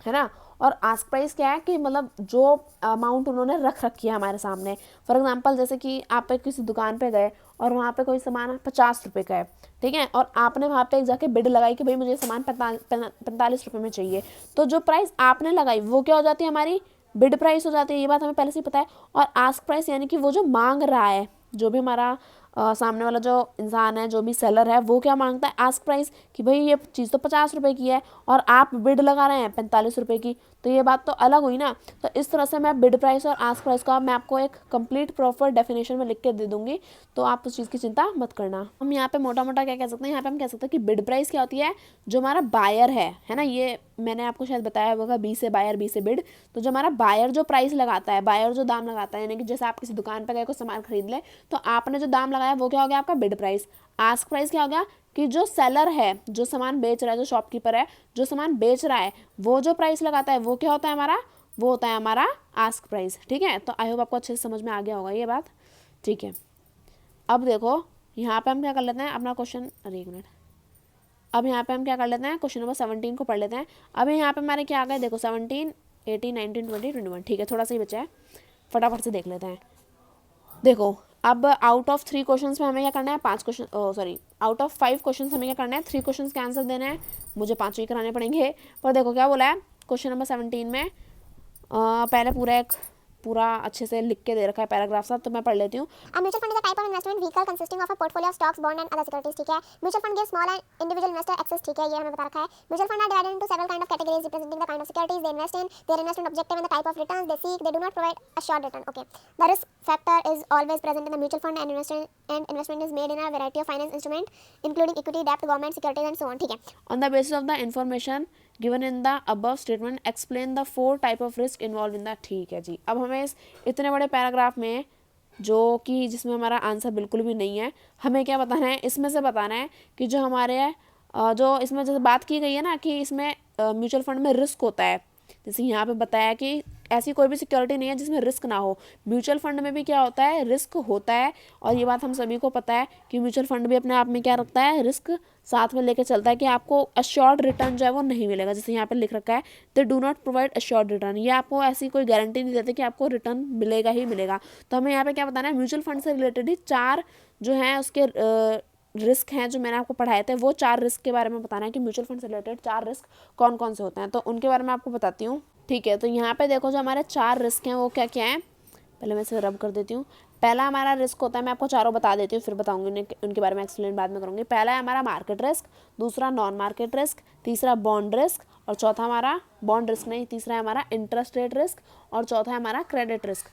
है ना, और आस्क प्राइस क्या है कि मतलब जो अमाउंट उन्होंने रख रखी है हमारे सामने। फॉर एग्जांपल जैसे कि आप किसी दुकान पे गए और वहाँ पे कोई सामान 50 रुपये का है, ठीक है, और आपने वहाँ पे जाके बिड लगाई कि भाई मुझे सामान 45 रुपये में चाहिए, तो जो प्राइस आपने लगाई वो क्या हो जाती है, हमारी बिड प्राइस हो जाती है। ये बात हमें पहले से ही पता है। और आस्क प्राइस यानी कि वो जो मांग रहा है, जो भी हमारा सामने वाला जो इंसान है, जो भी सेलर है, वो क्या मांगता है, आस्क प्राइस, कि भाई ये चीज़ तो 50 रुपये की है और आप बिड लगा रहे हैं 45 रुपये की, तो ये बात तो अलग हुई ना। तो इस तरह से मैं बिड प्राइस और आस्क प्राइस का मैं आपको एक कंप्लीट प्रॉपर डेफिनेशन में लिख के दे दूंगी, तो आप उस चीज़ की चिंता मत करना। हम यहाँ पे मोटा मोटा क्या कह सकते हैं, यहाँ पे हम कह सकते हैं कि बिड प्राइस क्या होती है, जो हमारा बायर है ना, ये मैंने आपको शायद बताया होगा, बी से बायर बी से बिड। तो जो हमारा बायर जो प्राइस लगाता है, बायर जो दाम लगाता है, यानी कि जैसे आप किसी दुकान पर गए कोई सामान खरीद ले, तो आपने जो दाम लगाया वो क्या हो गया आपका बिड प्राइस। आस्क प्राइस क्या हो गया कि जो सेलर है, जो सामान बेच रहा है, जो शॉपकीपर है जो सामान बेच रहा है, वो जो प्राइस लगाता है वो क्या होता है हमारा, वो होता है हमारा आस्क प्राइस। ठीक है, तो आई होप आपको अच्छे से समझ में आ गया होगा ये बात। ठीक है, अब देखो यहाँ पे हम क्या कर लेते हैं अपना क्वेश्चन, अरे एक मिनट, अब यहाँ पे हम क्या कर लेते हैं, क्वेश्चन नंबर 17 को पढ़ लेते हैं। अब यहाँ पे हमारे क्या आ गए, देखो 17, 18, 19, 20, 21। ठीक है, थोड़ा सा ही बचा है, फटाफट से देख लेते हैं। देखो अब आउट ऑफ 3 क्वेश्चंस में हमें क्या करना है, 5 question, sorry out of 5 questions हमें क्या करना है, 3 क्वेश्चंस के आंसर देने हैं, मुझे 5 ही कराने पड़ेंगे। पर देखो क्या बोला है क्वेश्चन नंबर 17 में, पहले पूरा अच्छे से लिख के दे रखा है पैराग्राफ सा, तो मैं पढ़ लेती हूँ। Mutual fund is a type of investment vehicle consisting of a portfolio of stocks, bond and other securities. ठीक है, mutual fund gives small and individual investor access. ठीक है, ये हमें बता रखा है। Mutual fund are divided into several kind of categories representing the kind of securities they invest in, their investment objective and the type of returns they seek. They do not provide a sure return. Okay, the risk factor is always present in the mutual fund and investment is made in a variety of finance instrument including equity, डेब्ट, government securities and so on. ठीक है, on the basis of the information given in the above statement explain the 4 type of risk involve in the. ठीक है जी, अब हमें इस इतने बड़े पैराग्राफ में, जो कि जिसमें हमारा आंसर बिल्कुल भी नहीं है, हमें क्या बताना है, इसमें से बताना है कि जो हमारे जो इसमें जैसे बात की गई है ना कि इसमें म्यूचुअल फंड में रिस्क होता है, जैसे यहाँ पे बताया कि ऐसी कोई भी सिक्योरिटी नहीं है जिसमें रिस्क ना हो। म्यूचुअल फंड में भी क्या होता है, रिस्क होता है, और ये बात हम सभी को पता है कि म्यूचुअल फंड भी अपने आप में क्या रखता है, रिस्क साथ में लेके चलता है, कि आपको अश्योर्ड रिटर्न जो है वो नहीं मिलेगा। जैसे यहाँ पे लिख रखा है दे do not provide assured return, ये आपको ऐसी कोई गारंटी नहीं देते कि आपको रिटर्न मिलेगा ही मिलेगा। तो हमें यहाँ पे क्या बताना है, म्यूचुअल फंड से रिलेटेड ही 4 जो हैं उसके रिस्क हैं जो मैंने आपको पढ़ाए थे, वो 4 रिस्क के बारे में बताना है कि म्यूचुअल फंड से रिलेटेड 4 रिस्क कौन कौन से होते हैं, तो उनके बारे में आपको बताती हूँ। ठीक है, तो यहाँ पे देखो जो हमारे 4 रिस्क हैं वो क्या क्या हैं, पहले मैं इसे रब कर देती हूँ। पहला हमारा रिस्क होता है, मैं आपको चारों बता देती हूँ, फिर बताऊंगी उनके बारे में एक्सप्लेन बाद में करूँगी। पहला है हमारा मार्केट रिस्क, दूसरा नॉन मार्केट रिस्क, तीसरा बॉन्ड रिस्क, और चौथा हमारा बॉन्ड रिस्क नहीं, तीसरा है हमारा इंटरेस्ट रेट रिस्क, और चौथा है हमारा क्रेडिट रिस्क।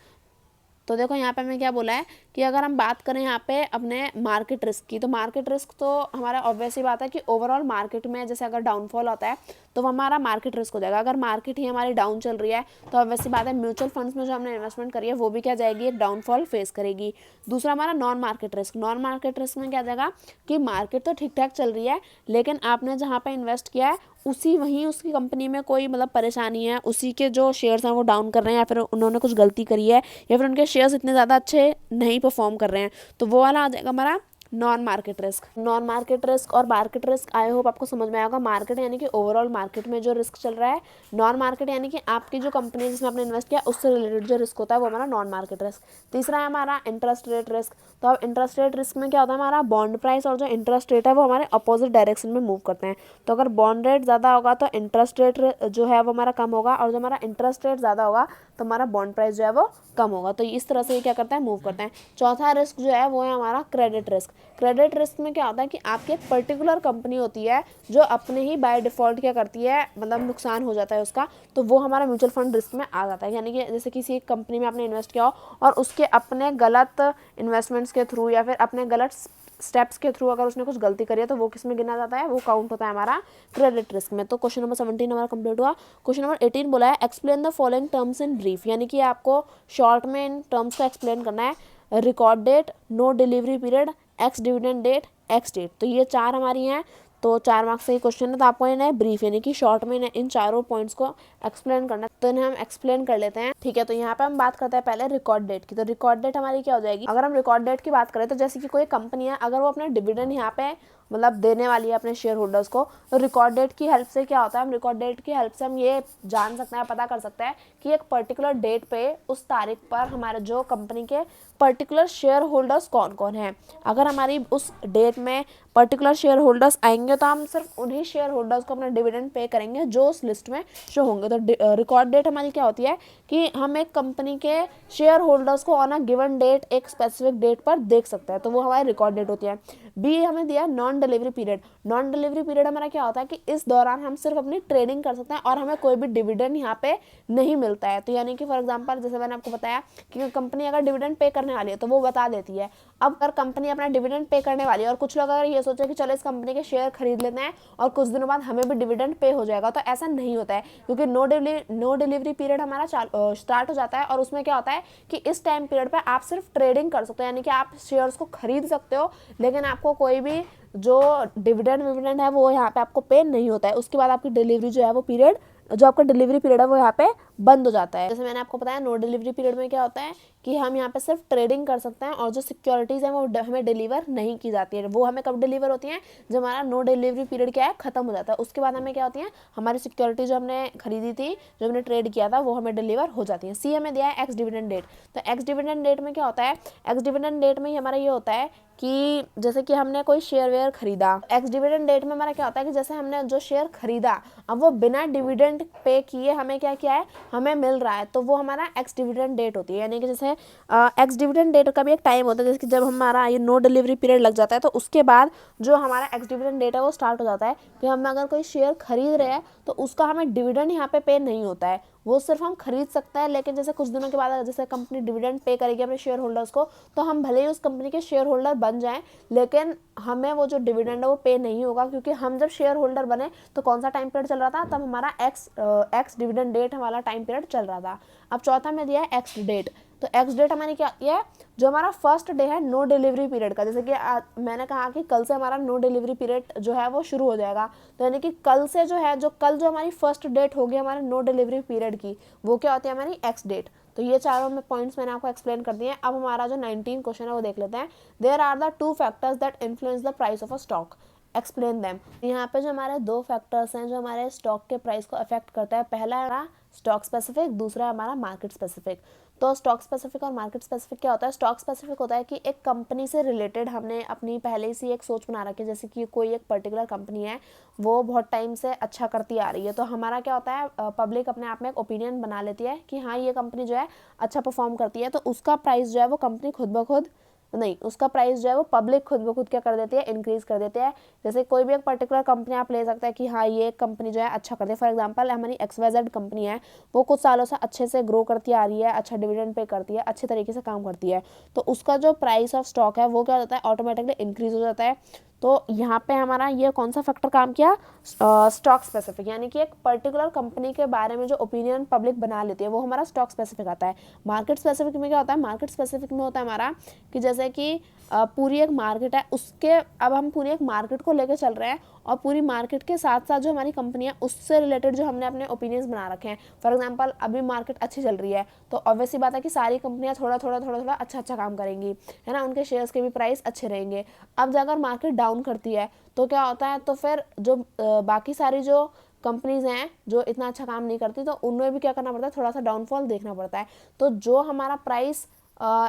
तो देखो यहाँ पे हमें क्या बोला है कि अगर हम बात करें यहाँ पे अपने मार्केट रिस्क की, तो मार्केट रिस्क तो हमारा ऑब्वियस ही बात है कि ओवरऑल मार्केट में जैसे अगर डाउनफॉल होता है तो वो हमारा मार्केट रिस्क हो जाएगा। अगर मार्केट ही हमारी डाउन चल रही है तो ऑब्वियस ही बात है म्यूचुअल फंड्स में जो हमने इन्वेस्टमेंट करी है वो भी क्या जाएगी, एक डाउनफॉल फेस करेगी। दूसरा हमारा non market risk, non market risk में क्या जाएगा कि मार्केट तो ठीक ठाक चल रही है, लेकिन आपने जहाँ पर इन्वेस्ट किया है वहीं उसकी कंपनी में कोई मतलब परेशानी है, उसी के जो शेयर्स हैं वो डाउन कर रहे हैं, या फिर उन्होंने कुछ गलती करी है, या फिर उनके शेयर्स इतने ज़्यादा अच्छे नहीं परफॉर्म कर रहे हैं, तो वो वाला आ जाएगा हमारा non market risk. Non market risk और मार्केट रिस्क आई होप आपको समझ में आएगा। मार्केट यानी कि ओवरऑल मार्केट में जो रिस्क चल रहा है, नॉन मार्केट यानी कि आपकी जो कंपनी जिसमें आपने इन्वेस्ट किया उससे रिलेटेड जो रिस्क होता है वो हमारा नॉन मार्केट रिस्क। तीसरा है हमारा इंटरेस्ट रेट रिस्क। तो अब इंटरेस्ट रेट रिस्क में क्या होता है, हमारा बॉन्ड प्राइस और जो इंटरेस्ट रेट है वो हमारे अपोजिट डायरेक्शन में मूव करते हैं। तो अगर बॉन्ड रेट ज़्यादा होगा तो इंटरेस्ट रेट जो है वो हमारा कम होगा, और जो हमारा इंटरेस्ट रेट ज़्यादा होगा तो हमारा बॉन्ड प्राइस जो है वो कम होगा। तो इस तरह से ये क्या करता है, मूव करते हैं। चौथा रिस्क जो है वो है हमारा क्रेडिट रिस्क। क्रेडिट रिस्क में क्या होता है कि आपकी एक पर्टिकुलर कंपनी होती है जो अपने ही बाय डिफ़ॉल्ट क्या करती है, मतलब नुकसान हो जाता है उसका, तो वो हमारा म्यूचुअल फंड रिस्क में आ जाता है। यानी कि जैसे किसी एक कंपनी में आपने इन्वेस्ट किया हो और उसके अपने गलत इन्वेस्टमेंट्स के थ्रू या फिर अपने गलत स्टेप्स के थ्रू अगर उसने कुछ गलती करी है तो वो किस में गिना जाता है, वो काउंट होता है हमारा क्रेडिट रिस्क में। तो क्वेश्चन नंबर 17 हमारा कंप्लीट हुआ। क्वेश्चन नंबर 18 बोला है explain the following terms in brief, यानी कि आपको शॉर्ट में इन टर्म्स को एक्सप्लेन करना है। Record date, no delivery period, ex dividend date, ex date. तो ये 4 हमारी हैं, तो 4 मार्क्स का ये क्वेश्चन है, तो आपको इन्हें ब्रीफ यानी कि शॉर्ट में इन चारों पॉइंट्स को एक्सप्लेन करना है। तो इन्हें हम एक्सप्लेन कर लेते हैं। ठीक है, तो यहाँ पे हम बात करते हैं पहले रिकॉर्ड डेट की। तो रिकॉर्ड डेट हमारी क्या हो जाएगी, अगर हम रिकॉर्ड डेट की बात करें तो जैसे कि कोई कंपनी है, अगर वो अपने डिविडेंड यहाँ पे मतलब देने वाली है अपने शेयर होल्डर्स को, तो रिकॉर्ड डेट की हेल्प से क्या होता है, हम रिकॉर्ड डेट की हेल्प से हम ये जान सकते हैं, पता कर सकते हैं कि एक पर्टिकुलर डेट पे उस तारीख पर हमारे जो कंपनी के पर्टिकुलर शेयर होल्डर्स कौन कौन हैं। अगर हमारी उस डेट में पर्टिकुलर शेयर होल्डर्स आएंगे तो हम सिर्फ उन्हीं शेयर होल्डर्स को अपना डिविडेंड पे करेंगे जो उस लिस्ट में शो होंगे। तो रिकॉर्ड डेट हमारी क्या होती है कि हम एक कंपनी के शेयर होल्डर्स को ऑन अ गिवन डेट एक स्पेसिफिक डेट पर देख सकते हैं, तो वो हमारी रिकॉर्ड डेट होती है। बी हमें दिया non delivery period. Non delivery period हमारा क्या होता है कि इस दौरान हम सिर्फ अपनी ट्रेडिंग कर सकते हैं और हमें कोई भी डिविडेंड यहाँ पे नहीं मिलता है। तो यानी कि फॉर एग्जांपल जैसे मैंने आपको बताया कि कंपनी अगर डिविडेंड पे करने वाली है तो वो बता देती है। अब अगर कंपनी अपना डिविडेंड पे करने वाली है और कुछ लोग अगर ये सोचे कि चलो इस कंपनी के शेयर खरीद लेते हैं और कुछ दिनों बाद हमें भी डिविडेंड पे हो जाएगा, तो ऐसा नहीं होता है, क्योंकि नो डिलीवरी पीरियड हमारा स्टार्ट हो जाता है और उसमें क्या होता है कि इस टाइम पीरियड पे आप सिर्फ ट्रेडिंग कर सकते हो, यानी कि आप शेयर्स को खरीद सकते हो, लेकिन आपको कोई भी जो डिविडेंड है वो यहाँ पे आपको पे नहीं होता है। उसके बाद आपकी डिलीवरी जो है वो पीरियड, जो आपका डिलीवरी पीरियड है वो यहाँ पे बंद हो जाता है। जैसे मैंने आपको बताया नो डिलीवरी पीरियड में क्या होता है कि हम यहाँ पे सिर्फ ट्रेडिंग कर सकते हैं और जो सिक्योरिटीज़ हैं वो हमें डिलीवर नहीं की जाती है। वो हमें कब डिलीवर होती हैं, जब हमारा नो डिलीवरी पीरियड क्या है खत्म हो जाता है। उसके बाद हमें क्या होती है, हमारी सिक्योरिटी जो हमने खरीदी थी, जो हमने ट्रेड किया था, वो हमें डिलीवर हो जाती है। सी हमें दिया है एक्स डिविडेंड डेट। तो एक्स डिविडेंड डेट में क्या होता है, एक्स डिविडेंड डेट में हमारा ये होता है कि जैसे कि हमने कोई शेयर वेयर खरीदा, एक्स डिविडेंड डेट में हमारा क्या होता है कि जैसे हमने जो शेयर खरीदा अब वो बिना डिविडेंड पे किए हमें क्या किया है, हमें मिल रहा है, तो वो हमारा एक्स डिविडेंड डेट होती है। यानी कि जैसे एक्स डिविडेंड डेट का भी एक टाइम होता है, जैसे कि जब हमारा ये नो डिलीवरी पीरियड लग जाता है तो उसके बाद जो हमारा एक्स डिविडेंड डेट है वो स्टार्ट हो जाता है कि हम अगर कोई शेयर खरीद रहे हैं तो उसका हमें डिविडेंड यहाँ पे नहीं होता है, वो सिर्फ हम खरीद सकते हैं। लेकिन जैसे कुछ दिनों के बाद जैसे कंपनी डिविडेंड पे करेगी अपने शेयर होल्डर्स को, तो हम भले ही उस कंपनी के शेयर होल्डर बन जाएं, लेकिन हमें वो जो डिविडेंड है वो पे नहीं होगा, क्योंकि हम जब शेयर होल्डर बने तो कौन सा टाइम पीरियड चल रहा था, तब हमारा एक्स डिविडेंड डेट वाला टाइम पीरियड चल रहा था। अब चौथा में दिया है एक्स डेट। तो एक्स डेट हमारी क्या है, जो हमारा फर्स्ट डे है नो डिलीवरी पीरियड का, जैसे कि मैंने कहा कि कल से हमारा नो डिलीवरी पीरियड जो है वो शुरू हो जाएगा, तो यानी कि कल से जो है, जो कल जो हमारी फर्स्ट डेट होगी हमारे नो डिलीवरी पीरियड की, वो क्या होती है, हमारी एक्स डेट। तो ये चारों में पॉइंट्स मैंने आपको एक्सप्लेन कर दिए हैं। अब हमारा जो 19 क्वेश्चन है वो देख लेते हैं। There are the two factors that influence the price of a stock, explain them. यहाँ पे जो हमारे दो फैक्टर्स हैं जो हमारे स्टॉक के प्राइस को अफेक्ट करता है, पहला है हमारा स्टॉक स्पेसिफिक, दूसरा है हमारा मार्केट स्पेसिफिक। तो स्टॉक स्पेसिफिक और मार्केट स्पेसिफिक क्या होता है, स्टॉक स्पेसिफिक होता है कि एक कंपनी से रिलेटेड हमने अपनी पहले से एक सोच बना रखी है, जैसे कि कोई एक पर्टिकुलर कंपनी है वो बहुत टाइम से अच्छा करती आ रही है, तो हमारा क्या होता है, पब्लिक अपने आप में एक ओपिनियन बना लेती है कि हाँ ये कंपनी जो है अच्छा परफॉर्म करती है, तो उसका प्राइस जो है वो कंपनी खुद ब खुद नहीं, उसका प्राइस जो है वो पब्लिक खुद ब खुद क्या कर देती है, इंक्रीज कर देते हैं। जैसे कोई भी एक पर्टिकुलर कंपनी आप ले सकते हैं कि हाँ ये कंपनी जो है अच्छा करती है, फॉर एग्जांपल हमारी XYZ कंपनी है, वो कुछ सालों से अच्छे से ग्रो करती आ रही है, अच्छा डिविडेंड पे करती है, अच्छे तरीके से काम करती है, तो उसका जो प्राइस ऑफ स्टॉक है वो क्या होता है, ऑटोमेटिकली इंक्रीज हो जाता है। तो यहाँ पे हमारा ये कौन सा फैक्टर काम किया, स्टॉक स्पेसिफिक, यानी कि एक पर्टिकुलर कंपनी के बारे में जो ओपिनियन पब्लिक बना लेती है वो हमारा स्टॉक स्पेसिफिक आता है। मार्केट स्पेसिफिक में क्या होता है, मार्केट स्पेसिफिक में होता है हमारा कि जैसे कि पूरी एक मार्केट है, उसके अब हम पूरी एक मार्केट को लेकर चल रहे हैं और पूरी मार्केट के साथ साथ जो हमारी कंपनी है उससे रिलेटेड जो हमने अपने ओपिनियंस बना रखे हैं। फॉर एग्जांपल अभी मार्केट अच्छी चल रही है तो ऑब्वियसली बात है कि सारी कंपनियां थोड़ा थोड़ा अच्छा काम करेंगी, है ना, उनके शेयर्स के भी प्राइस अच्छे रहेंगे। अब अगर मार्केट डाउन करती है तो क्या होता है, तो फिर जो बाकी सारी जो कंपनीज हैं जो इतना अच्छा काम नहीं करती, तो उनमें भी क्या करना पड़ता है, थोड़ा सा डाउनफॉल देखना पड़ता है। तो जो हमारा प्राइस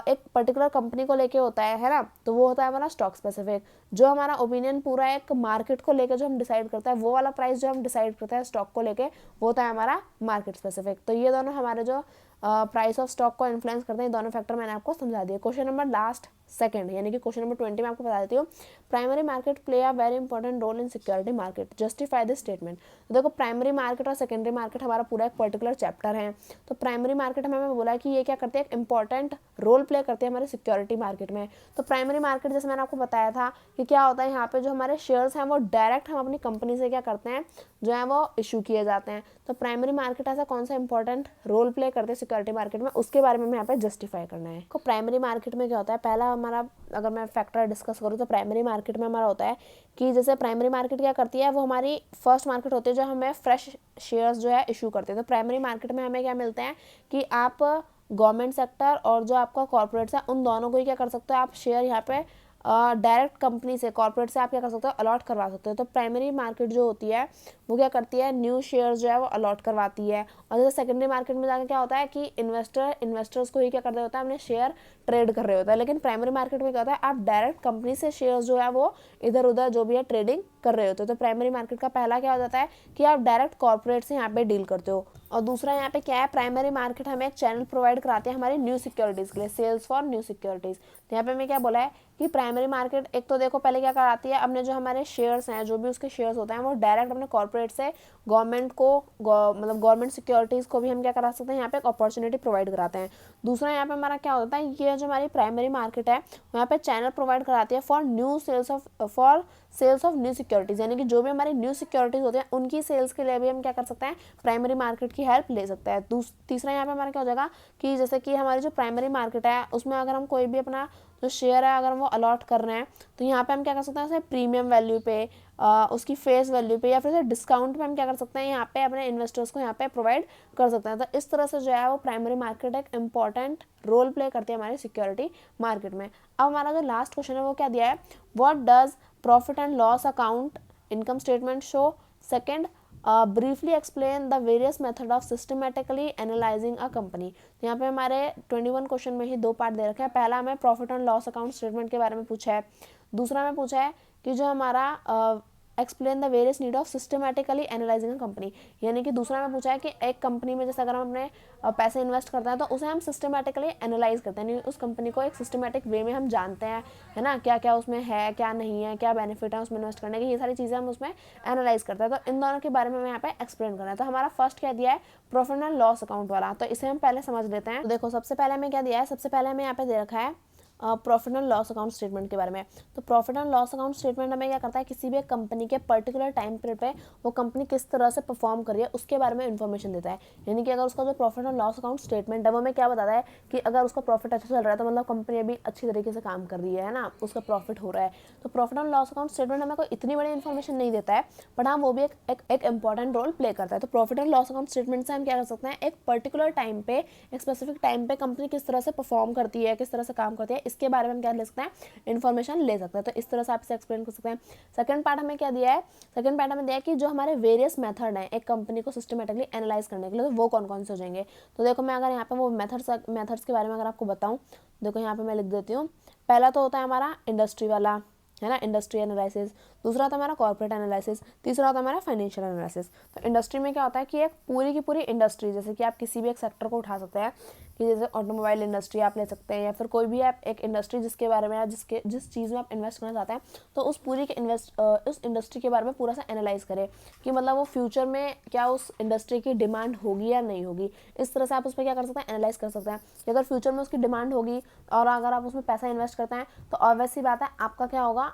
एक पर्टिकुलर कंपनी को लेके होता है ना, तो वो होता है हमारा स्टॉक स्पेसिफिक। जो हमारा ओपिनियन पूरा एक मार्केट को लेके जो हम डिसाइड करता है, वो वाला प्राइस जो हम डिसाइड करते हैं स्टॉक को लेके, वो होता है हमारा मार्केट स्पेसिफिक। तो ये दोनों हमारे जो प्राइस ऑफ स्टॉक को इन्फ्लुएंस करते हैं, दोनों फैक्टर मैंने आपको समझा दिया। क्वेश्चन नंबर लास्ट सेकंड, यानी कि क्वेश्चन नंबर 20 में आपको बता देती हूँ, primary market play a very important role in security market, justify this statement. तो देखो प्राइमरी मार्केट और सेकेंडरी मार्केट हमारा पूरा एक पर्टिकुलर चैप्टर है। तो प्राइमरी मार्केट हमें बोला कि ये क्या करते हैं, एक इंपॉर्टेंट रोल प्ले करते हैं हमारे सिक्योरिटी मार्केट में। तो प्राइमरी मार्केट जैसे मैंने आपको बताया था कि क्या होता है, यहाँ पे जो हमारे शेयर्स हैं वो डायरेक्ट हम अपनी कंपनी से क्या करते हैं, जो है वो इशू किए जाते हैं। तो प्राइमरी मार्केट ऐसा कौन सा इंपॉर्टेंट रोल प्ले करते हैं सिक्योरिटी मार्केट में, उसके बारे में यहाँ पे जस्टिफाई करना है। तो प्राइमरी मार्केट में क्या होता है, पहला हमारा अगर मैं फैक्टर डिस्कस करूँ तो प्राइमरी मार्केट में हमारा होता है कि जैसे प्राइमरी मार्केट क्या करती है, वो हमारी फर्स्ट मार्केट होती है जो हमें फ्रेश शेयर्स जो है इशू करते हैं। तो प्राइमरी मार्केट में हमें क्या मिलते हैं कि आप गवर्नमेंट सेक्टर और जो आपका कॉर्पोरेट्स है उन दोनों को ही क्या कर सकते हो, आप शेयर यहाँ पे डायरेक्ट कंपनी से, कॉर्पोरेट से आप क्या कर सकते हो, अलॉट करवा सकते हो। तो प्राइमरी मार्केट जो होती है वो क्या करती है, न्यू शेयर्स जो है वो अलॉट करवाती है। और जैसे सेकेंडरी मार्केट में जाकर क्या होता है कि इन्वेस्टर्स को ही क्या कर रहे होता है, अपने शेयर ट्रेड कर रहे होता है। लेकिन प्राइमरी मार्केट में क्या होता है, आप डायरेक्ट कंपनी से शेयर्स जो है वो इधर उधर जो भी है ट्रेडिंग कर रहे होते हो। तो प्राइमरी मार्केट का पहला क्या हो जाता है कि आप डायरेक्ट कॉर्पोरेट से यहाँ पे डील करते हो। और दूसरा यहाँ पे क्या है, प्राइमरी मार्केट हमें एक चैनल प्रोवाइड कराते हैं हमारी न्यू सिक्योरिटीज़ के लिए, सेल्स फॉर न्यू सिक्योरिटीज़। तो यहाँ पे हमें क्या बोला है कि प्राइमरी मार्केट एक तो देखो पहले क्या कराती है, अपने जो हमारे शेयर्स हैं, जो भी उसके शेयर्स होते हैं, वो डायरेक्ट अपने कॉर्पोरेट से गवर्नमेंट को मतलब गवर्नमेंट सिक्योरिटीज़ को भी हम क्या करा सकते हैं, यहाँ पे एक अपॉर्चुनिटी प्रोवाइड कराते हैं। दूसरा यहाँ पे हमारा क्या होता है, ये जो हमारी प्राइमरी मार्केट है यहाँ पे चैनल प्रोवाइड कराती है for sales of new securities, यानी कि जो भी हमारी न्यू सिक्योरिटीज़ होते हैं उनकी सेल्स के लिए भी हम क्या कर सकते हैं, प्राइमरी मार्केट की हेल्प ले सकते हैं। तीसरा यहाँ पे हमारा क्या हो जाएगा कि जैसे कि हमारी जो प्राइमरी मार्केट है उसमें अगर हम कोई भी अपना जो शेयर है अगर हम वो अलॉट कर रहे हैं तो यहाँ पे हम क्या कर सकते हैं, उसे प्रीमियम वैल्यू पे, उसकी फेस वैल्यू पे या फिर डिस्काउंट पे हम क्या कर सकते हैं, यहाँ पे अपने इन्वेस्टर्स को यहाँ पे प्रोवाइड कर सकते हैं। तो इस तरह से जो है वो प्राइमरी मार्केट एक इम्पॉर्टेंट रोल प्ले करती है हमारी सिक्योरिटी मार्केट में। अब हमारा जो लास्ट क्वेश्चन है वो क्या दिया है, what does profit and loss account income statement show. Second, briefly explain the various method of systematically analysing a company. तो यहाँ पे हमारे 21 क्वेश्चन में ही 2 पार्ट दे रखे हैं। पहला हमें profit and loss account statement के बारे में पूछा है। दूसरा में पूछा है कि जो हमारा explain the various need of systematically analysing a company, यानी कि दूसरा में पूछा है कि एक कंपनी में जैसे अगर हम अपने पैसे इन्वेस्ट करते हैं तो उसे हम सिस्टमेटिकली एनालाइज करते हैं, यानी उस कंपनी को एक सिस्टमेटिक वे में हम जानते हैं, है ना, क्या क्या उसमें है, क्या नहीं है, क्या बेनिफिट है उसमें इन्वेस्ट करने की, ये सारी चीज़ें हम उसमें एनालाइज करते हैं। तो इन दोनों के बारे में हमें यहाँ पे एक्सप्लेन करना है। तो हमारा फर्स्ट क्या दिया है, प्रॉफिट एंड लॉस अकाउंट वाला, तो इसे हम पहले समझ लेते हैं। तो देखो सबसे पहले हमें क्या दिया है, सबसे पहले हमें यहाँ पे दे रखा है profit and loss account statement के बारे में। तो profit and loss account statement हमें क्या करता है, किसी भी एक कंपनी के पर्टिकुलर टाइम पीरियड पे वो कंपनी किस तरह से परफॉर्म कर रही है उसके बारे में इन्फॉर्मेशन देता है। यानी कि अगर उसका जो profit and loss account statement है वो हमें क्या बताता है कि अगर उसका प्रॉफिट अच्छा चल रहा है तो मतलब कंपनी अभी अच्छी तरीके से काम कर रही है ना, उसका प्रॉफिट हो रहा है। तो profit and loss account statement हमें कोई इतनी बड़ी इन्फॉर्मेशन नहीं देता है, बट हाँ वो भी एक इंपॉर्टेंट रोल प्ले करता है। तो profit and loss account statement से हम क्या कर सकते हैं, एक पर्टिकुलर टाइम पे, एक स्पेसिफिक टाइम पे कंपनी किस तरह से परफॉर्म करती है, किस तरह से काम करती है, इसके बारे में हम क्या ले सकते हैं, इन्फॉर्मेशन ले सकते हैं। तो इस तरह से आप इसे एक्सप्लेन कर सकते हैं। सेकंड पार्ट हमें क्या दिया है, सेकंड पार्ट हमें दिया है कि जो हमारे वेरियस मेथड हैं एक कंपनी को सिस्टमेटिकली एनालाइज करने के लिए, तो वो कौन कौन से हो जाएंगे। तो देखो मैं अगर यहाँ पे वो मेथड्स के बारे में अगर आपको बताऊँ, देखो यहाँ पे मैं लिख देती हूँ। पहला तो होता है हमारा इंडस्ट्री वाला, है ना, इंडस्ट्री एनालिसिस। दूसरा होता है हमारा कॉर्पोरेट एनालिसिस। तीसरा होता है हमारा फाइनेंशियल एनालिसिस। तो इंडस्ट्री में क्या होता है कि एक पूरी की पूरी इंडस्ट्री, जैसे कि आप किसी भी एक सेक्टर को उठा सकते हैं, कि जैसे ऑटोमोबाइल इंडस्ट्री आप ले सकते हैं, या फिर कोई भी आप एक इंडस्ट्री जिसके बारे में जिस चीज़ में आप इन्वेस्ट करना चाहते हैं, तो उस पूरी के उस इंडस्ट्री के बारे में पूरा सा एनालाइज करें कि मतलब वो फ्यूचर में क्या उस इंडस्ट्री की डिमांड होगी या नहीं होगी। इस तरह से आप उस पर क्या कर सकते हैं, एनालाइज कर सकते हैं कि अगर फ्यूचर में उसकी डिमांड होगी और अगर आप उसमें पैसा इन्वेस्ट करते हैं तो ऑब्वियस सी बात है आपका क्या होगा,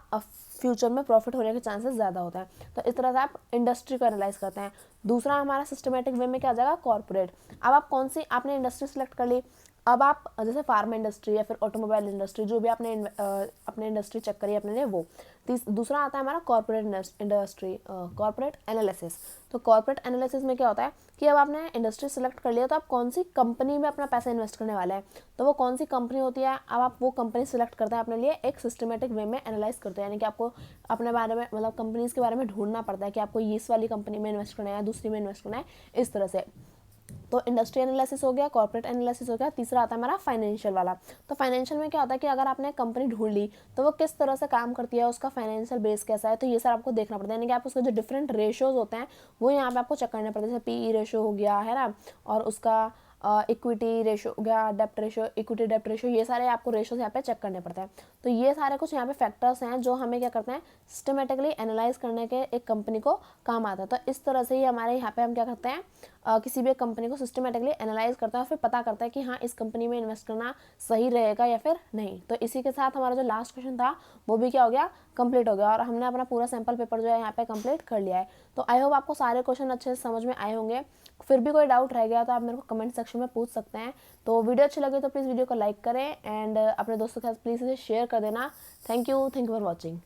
फ्यूचर में प्रॉफिट होने के चांसेस ज़्यादा होता है। तो इस तरह से आप इंडस्ट्री को एनालाइज करते हैं। दूसरा हमारा सिस्टमेटिक वे में क्या आ जाएगा, कॉर्पोरेट। अब आप कौन सी आपने इंडस्ट्री सेलेक्ट कर ली, अब आप जैसे फार्मा इंडस्ट्री या फिर ऑटोमोबाइल इंडस्ट्री, जो भी आपने अपने इंडस्ट्री चेक करी अपने लिए वो। दूसरा आता है हमारा कॉर्पोरेट इंडस्ट्री, कॉर्पोरेट एनालिसिस। तो कॉर्पोरेट एनालिसिस में क्या होता है कि अब आपने इंडस्ट्री सेलेक्ट कर लिया तो आप कौन सी कंपनी में अपना पैसा इन्वेस्ट करने वाले हैं, तो वो कौन सी कंपनी होती है, अब आप वो कंपनी सेलेक्ट करते हैं अपने लिए, एक सिस्टमेटिक वे में एनालाइज करते हैं। यानी कि आपको अपने बारे में मतलब कंपनीज के बारे में ढूंढना पड़ता है कि आपको इस वाली कंपनी में इन्वेस्ट करना है, दूसरी में इन्वेस्ट करना है, इस तरह से। तो इंडस्ट्री एनालिसिस हो गया, कॉर्पोरेट एनालिसिस हो गया। तीसरा आता है हमारा फाइनेंशियल वाला। तो फाइनेंशियल में क्या होता है कि अगर आपने कंपनी ढूंढ ली तो वो किस तरह से काम करती है, उसका फाइनेंशियल बेस कैसा है, तो ये सर आपको देखना पड़ता है। यानी कि आप उसके जो डिफरेंट रेशियोज होते हैं वो यहाँ पे आपको चेक करने पड़ते हैं, जैसे पीई रेशो हो गया, है ना, और उसका इक्विटी रेशो हो गया, डेप्ट रेशो, इक्विटी डेप्ट रेशो, ये सारे आपको रेशोज यहाँ पे चेक करने पड़ते हैं। तो ये सारे कुछ यहाँ पे फैक्टर्स हैं जो हमें क्या करते हैं, सिस्टमेटिकली एनालाइज करने के एक कंपनी को काम आता है। तो इस तरह से ही हमारे यहाँ पे हम क्या करते हैं, किसी भी कंपनी को सिस्टमेटिकली एनालाइज करता है और फिर पता करता है कि हाँ इस कंपनी में इन्वेस्ट करना सही रहेगा या फिर नहीं। तो इसी के साथ हमारा जो लास्ट क्वेश्चन था वो भी क्या हो गया, कंप्लीट हो गया, और हमने अपना पूरा सैम्पल पेपर जो है यहाँ पे कंप्लीट कर लिया है। तो आई होप आपको सारे क्वेश्चन अच्छे से समझ में आए होंगे। फिर भी कोई डाउट रह गया तो आप मेरे को कमेंट सेक्शन में पूछ सकते हैं। तो वीडियो अच्छी लगे तो प्लीज़ वीडियो को लाइक करें एंड अपने दोस्तों के साथ प्लीज़ इसे शेयर कर देना। Thank you for watching.